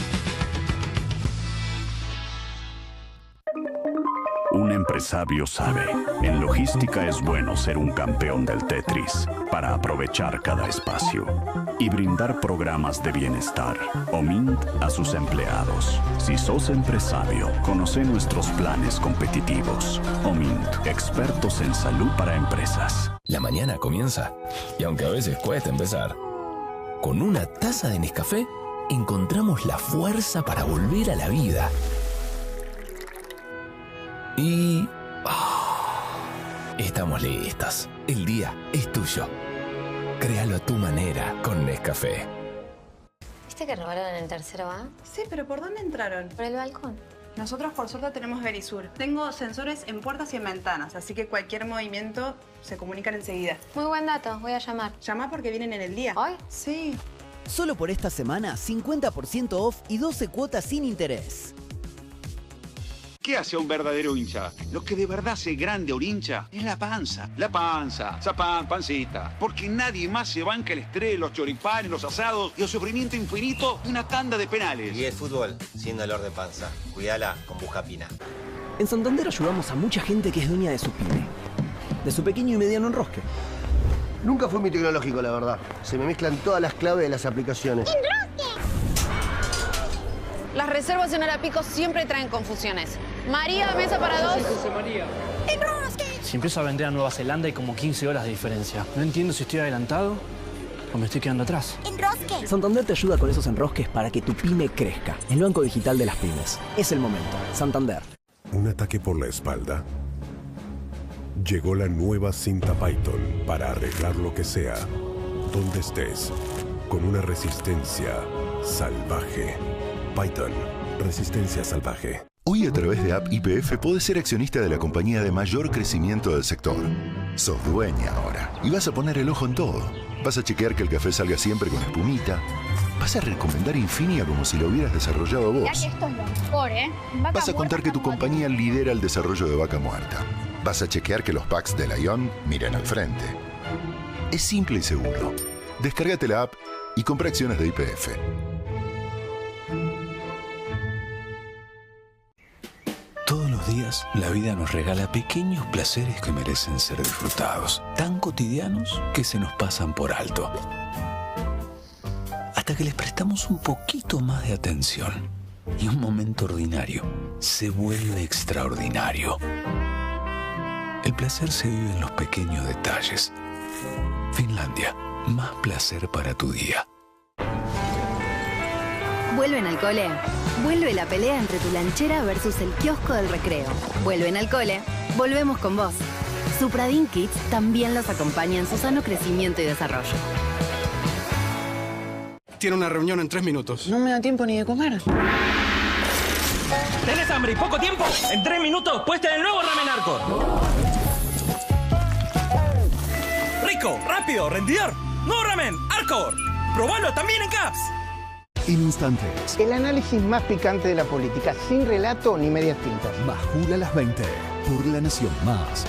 Speaker 15: Un empresario sabe, en logística es bueno ser un campeón del Tetris para aprovechar cada espacio y brindar programas de bienestar. Omint a sus empleados. Si sos empresario, conoce nuestros planes competitivos. Omint, expertos en salud para empresas.
Speaker 22: La mañana comienza, y aunque a veces cuesta empezar, con una taza de Nescafé encontramos la fuerza para volver a la vida. Y... estamos listos. El día es tuyo. Créalo a tu manera con Nescafé.
Speaker 17: ¿Viste que robaron en el tercero A?
Speaker 18: Sí, pero ¿por dónde entraron?
Speaker 17: Por el balcón.
Speaker 18: Nosotros por suerte tenemos Verisur. Tengo sensores en puertas y en ventanas, así que cualquier movimiento se comunican enseguida.
Speaker 17: Muy buen dato, voy a llamar.
Speaker 18: ¿Llama porque vienen en el día?
Speaker 17: ¿Hoy?
Speaker 18: Sí.
Speaker 23: Solo por esta semana, 50% off y 12 cuotas sin interés.
Speaker 24: ¿Qué hace a un verdadero hincha? Lo que de verdad hace grande a un hincha es la panza. La panza, zapán, pancita. Porque nadie más se banca el estrés, los choripanes, los asados y el sufrimiento infinito de una tanda de penales.
Speaker 25: Y el fútbol, sin dolor de panza. Cuídala con Buscapina.
Speaker 26: En Santander ayudamos a mucha gente que es dueña de su pyme. De su pequeño y mediano enrosque.
Speaker 27: Nunca fue muy tecnológico, la verdad. Se me mezclan todas las claves de las aplicaciones.
Speaker 6: Las reservas en hora pico siempre traen confusiones. María, mesa para dos.
Speaker 28: María. Si empiezo a vender a Nueva Zelanda hay como 15 horas de diferencia. No entiendo si estoy adelantado o me estoy quedando atrás.
Speaker 26: Enrosque. Santander te ayuda con esos enrosques para que tu pyme crezca. El banco digital de las pymes. Es el momento. Santander.
Speaker 16: ¿Un ataque por la espalda? Llegó la nueva cinta Python para arreglar lo que sea, donde estés, con una resistencia salvaje. Python, resistencia salvaje.
Speaker 29: Hoy a través de App YPF podés ser accionista de la compañía de mayor crecimiento del sector. Sos dueña ahora y vas a poner el ojo en todo. Vas a chequear que el café salga siempre con espumita. Vas a recomendar Infinia como si lo hubieras desarrollado vos.
Speaker 17: Ya que esto es lo mejor, ¿eh?
Speaker 29: Vas a contar que tu compañía lidera el desarrollo de vaca muerta. Vas a chequear que los packs de Lion miren al frente. Es simple y seguro. Descárgate la app y compra acciones de YPF.
Speaker 30: Todos los días, la vida nos regala pequeños placeres que merecen ser disfrutados, tan cotidianos que se nos pasan por alto. Hasta que les prestamos un poquito más de atención y un momento ordinario se vuelve extraordinario. El placer se vive en los pequeños detalles. Finlandia, más placer para tu día.
Speaker 31: ¿Vuelven al cole? Vuelve la pelea entre tu lanchera versus el kiosco del recreo. ¿Vuelven al cole? Volvemos con vos. Supradin Kids también los acompaña en su sano crecimiento y desarrollo.
Speaker 32: Tiene una reunión en 3 minutos.
Speaker 33: No me da tiempo ni de comer.
Speaker 34: ¿Tenés hambre y poco tiempo? En 3 minutos puedes tener el nuevo ramen Arcor. Rico, rápido, rendidor. Nuevo ramen Arcor. Probalo también en Caps.
Speaker 35: Instantes.
Speaker 36: El análisis más picante de la política, sin relato ni medias tintas.
Speaker 35: Bajula a las 20, por La Nación Más.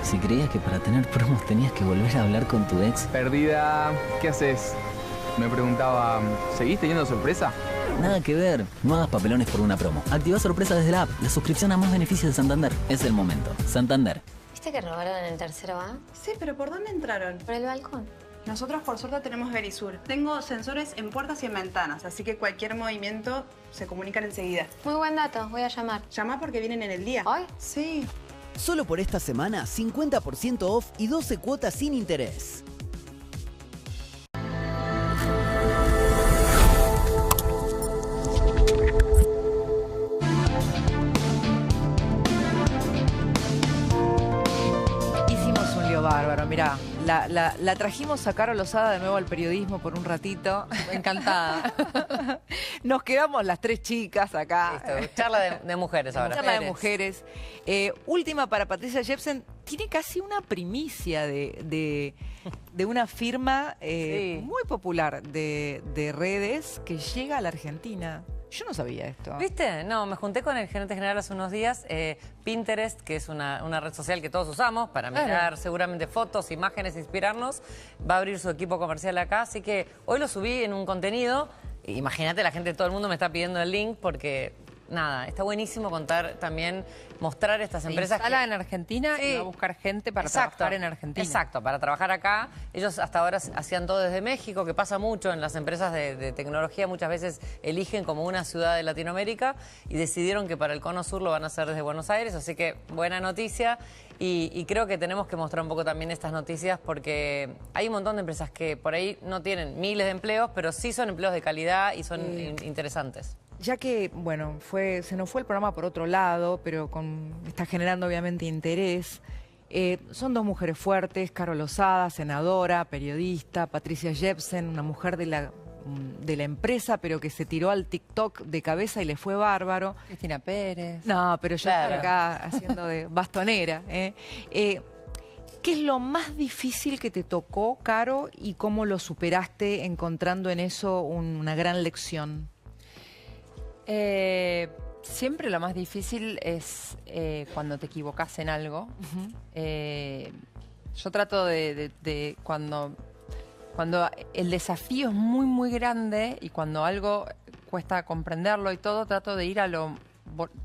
Speaker 19: Si creías que para tener promos tenías que volver a hablar con tu ex.
Speaker 37: Perdida, ¿qué haces? Me preguntaba, ¿seguís teniendo sorpresa?
Speaker 19: Nada que ver, no hagas papelones por una promo. Activa sorpresa desde la app, la suscripción a más beneficios de Santander. Es el momento. Santander.
Speaker 17: ¿Viste que robaron en el tercero A?
Speaker 18: Sí, pero ¿por dónde entraron?
Speaker 17: Por el balcón.
Speaker 18: Nosotros por suerte tenemos Verisur. Tengo sensores en puertas y en ventanas, así que cualquier movimiento se comunican enseguida.
Speaker 17: Muy buen dato, voy a llamar.
Speaker 18: ¿Llama porque vienen en el día?
Speaker 17: ¿Hoy?
Speaker 18: Sí.
Speaker 23: Solo por esta semana, 50% off y 12 cuotas sin interés.
Speaker 1: Hicimos un lío bárbaro, mirá. La trajimos a Caro Lozada de nuevo al periodismo por un ratito.
Speaker 2: Encantada.
Speaker 1: Nos quedamos las 3 chicas acá.
Speaker 2: Listo, charla de mujeres ahora.
Speaker 1: Charla de mujeres. Última para Patricia Jepsen. Tiene casi una primicia de una firma muy popular de redes que llega a la Argentina. Yo no sabía esto.
Speaker 2: ¿Viste? No, me junté con el gerente general hace unos días. Pinterest, que es una red social que todos usamos para mirar seguramente fotos, imágenes, inspirarnos. Va a abrir su equipo comercial acá, así que hoy lo subí en un contenido. Imagínate, la gente, todo el mundo me está pidiendo el link porque... Nada, está buenísimo contar también, mostrar estas empresas. Se instala en Argentina y va a buscar gente para trabajar en Argentina. Exacto, para trabajar acá. Ellos hasta ahora hacían todo desde México, que pasa mucho en las empresas de tecnología. Muchas veces eligen como una ciudad de Latinoamérica y decidieron que para el Cono Sur lo van a hacer desde Buenos Aires. Así que buena noticia. Y creo que tenemos que mostrar un poco también estas noticias porque hay un montón de empresas que por ahí no tienen miles de empleos, pero sí son empleos de calidad y son interesantes.
Speaker 1: Ya que, bueno, se nos fue el programa por otro lado, pero está generando obviamente interés. Son 2 mujeres fuertes, Caro Lozada, senadora, periodista, Patricia Jepsen, una mujer de la empresa, pero que se tiró al TikTok de cabeza y le fue bárbaro.
Speaker 2: Cristina Pérez.
Speaker 1: No, pero yo estoy acá haciendo de bastonera. ¿Qué es lo más difícil que te tocó, Caro, y cómo lo superaste encontrando en eso una gran lección?
Speaker 2: Siempre lo más difícil es cuando te equivocas en algo. Yo trato de cuando el desafío es muy, muy grande y cuando algo cuesta comprenderlo y todo, trato de ir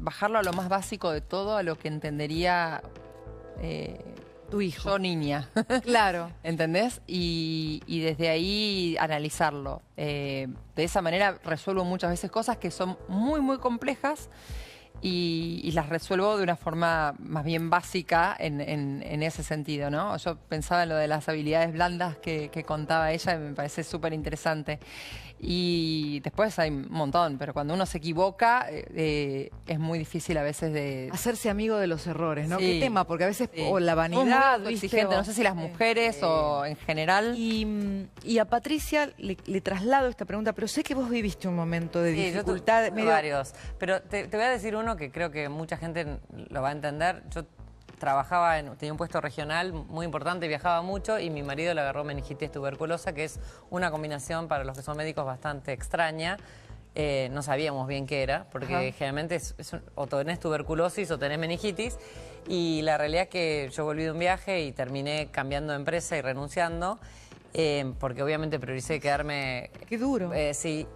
Speaker 2: bajarlo a lo más básico de todo, a lo que entendería
Speaker 1: tu hijo.
Speaker 2: Yo niña.
Speaker 1: Claro.
Speaker 2: ¿Entendés? Y desde ahí analizarlo. De esa manera resuelvo muchas veces cosas que son muy, muy complejas y las resuelvo de una forma más bien básica en ese sentido, ¿no? Yo pensaba en lo de las habilidades blandas que contaba ella y me parece súper interesante. Y después hay un montón, pero cuando uno se equivoca es muy difícil a veces de...
Speaker 1: Hacerse amigo de los errores, ¿no?
Speaker 2: Sí.
Speaker 1: ¿Qué tema? Porque a veces o la vanidad,
Speaker 2: muy
Speaker 1: ¿viste?
Speaker 2: exigente, no sé si las mujeres o en general.
Speaker 1: Y a Patricia le traslado esta pregunta, pero sé que vos viviste un momento de dificultad.
Speaker 2: Yo varios, pero te voy a decir uno que creo que mucha gente lo va a entender. Yo tenía un puesto regional muy importante, viajaba mucho y mi marido le agarró meningitis tuberculosa, que es una combinación para los que son médicos bastante extraña. No sabíamos bien qué era, porque generalmente o tenés tuberculosis o tenés meningitis. Y la realidad es que yo volví de un viaje y terminé cambiando de empresa y renunciando, porque obviamente prioricé quedarme...
Speaker 1: Qué duro.
Speaker 2: Sí,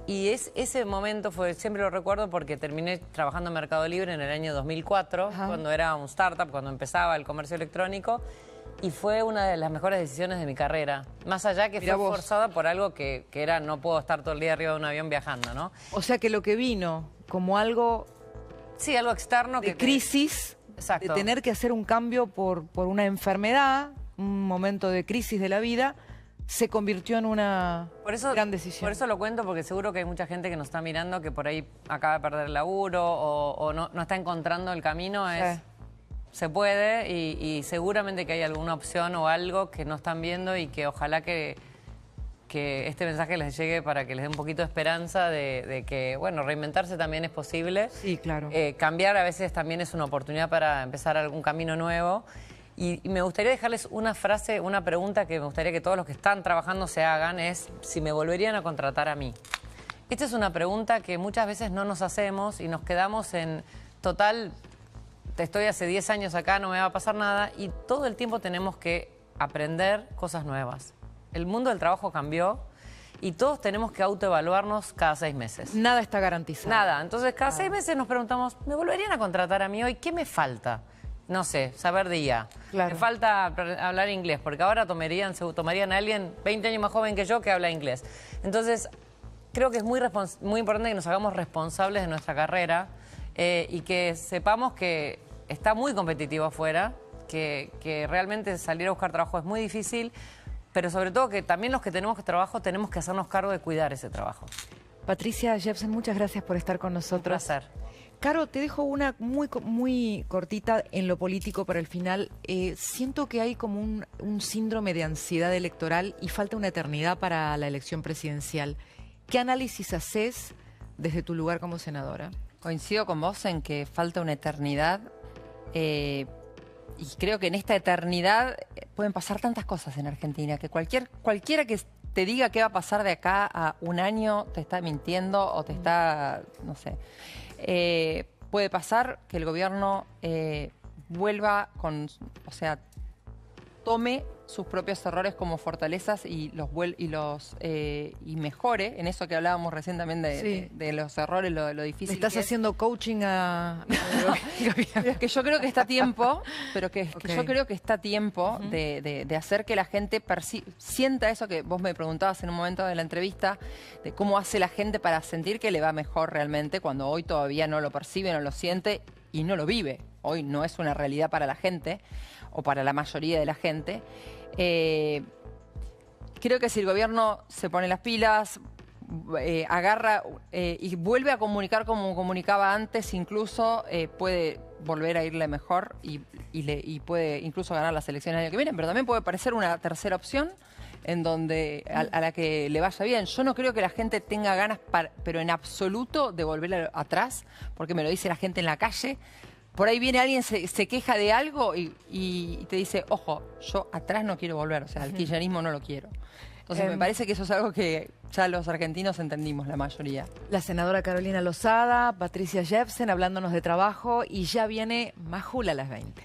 Speaker 2: y ese momento siempre lo recuerdo porque terminé trabajando en Mercado Libre en el año 2004, cuando era un startup, cuando empezaba el comercio electrónico, y fue una de las mejores decisiones de mi carrera. Más allá que fue forzada por algo que era no puedo estar todo el día arriba de un avión viajando, ¿no?
Speaker 1: O sea que lo que vino como algo...
Speaker 2: Sí, algo externo.
Speaker 1: De crisis, de tener que hacer un cambio por una enfermedad, un momento de crisis de la vida... se convirtió en una gran decisión.
Speaker 2: Por eso lo cuento, porque seguro que hay mucha gente que nos está mirando que por ahí acaba de perder el laburo o no está encontrando el camino. Se puede y seguramente que hay alguna opción o algo que no están viendo y que ojalá que este mensaje les llegue para que les dé un poquito de esperanza de que, bueno, reinventarse también es posible.
Speaker 1: Sí, claro.
Speaker 2: Cambiar a veces también es una oportunidad para empezar algún camino nuevo. Y me gustaría dejarles una frase, una pregunta que me gustaría que todos los que están trabajando se hagan, es si me volverían a contratar a mí. Esta es una pregunta que muchas veces no nos hacemos y nos quedamos en total, estoy hace 10 años acá, no me va a pasar nada, y todo el tiempo tenemos que aprender cosas nuevas. El mundo del trabajo cambió y todos tenemos que autoevaluarnos cada 6 meses.
Speaker 1: Nada está garantizado.
Speaker 2: Nada, entonces cada 6 meses nos preguntamos, ¿me volverían a contratar a mí hoy? ¿Qué me falta? No sé, saber de IA.
Speaker 1: Claro.
Speaker 2: Me falta hablar inglés, porque ahora tomarían a alguien 20 años más joven que yo que habla inglés. Entonces, creo que es muy importante que nos hagamos responsables de nuestra carrera y que sepamos que está muy competitivo afuera, que realmente salir a buscar trabajo es muy difícil, pero sobre todo que también los que tenemos trabajo tenemos que hacernos cargo de cuidar ese trabajo.
Speaker 1: Patricia Jepsen, muchas gracias por estar con nosotros.
Speaker 2: Un placer.
Speaker 1: Caro, te dejo una muy cortita en lo político para el final. Siento que hay como un síndrome de ansiedad electoral y falta una eternidad para la elección presidencial. ¿Qué análisis haces desde tu lugar como senadora?
Speaker 2: Coincido con vos en que falta una eternidad y creo que en esta eternidad pueden pasar tantas cosas en Argentina que cualquiera que te diga qué va a pasar de acá a un año te está mintiendo o te está, no sé. Puede pasar que el gobierno vuelva tome sus propios errores como fortalezas y y mejore en eso que hablábamos recién también de los errores, lo difícil.
Speaker 1: ¿Le estás haciendo coaching a...?
Speaker 2: Es que yo creo que está a tiempo, yo creo que está a tiempo de hacer que la gente sienta eso que vos me preguntabas en un momento de la entrevista, de cómo hace la gente para sentir que le va mejor realmente, cuando hoy todavía no lo percibe, no lo siente y no lo vive. Hoy no es una realidad para la gente, o para la mayoría de la gente. Creo que si el gobierno se pone las pilas, agarra y vuelve a comunicar como comunicaba antes, incluso puede volver a irle mejor y puede incluso ganar las elecciones el año que viene, pero también puede parecer una tercera opción en donde a la que le vaya bien. Yo no creo que la gente tenga ganas, pero en absoluto, de volver atrás, porque me lo dice la gente en la calle. Por ahí viene alguien, se queja de algo y te dice, ojo, yo atrás no quiero volver, o sea, el kirchnerismo no lo quiero. Entonces me parece que eso es algo que ya los argentinos entendimos, la mayoría.
Speaker 1: La senadora Carolina Lozada, Patricia Jepsen hablándonos de trabajo y ya viene Majul a las 20.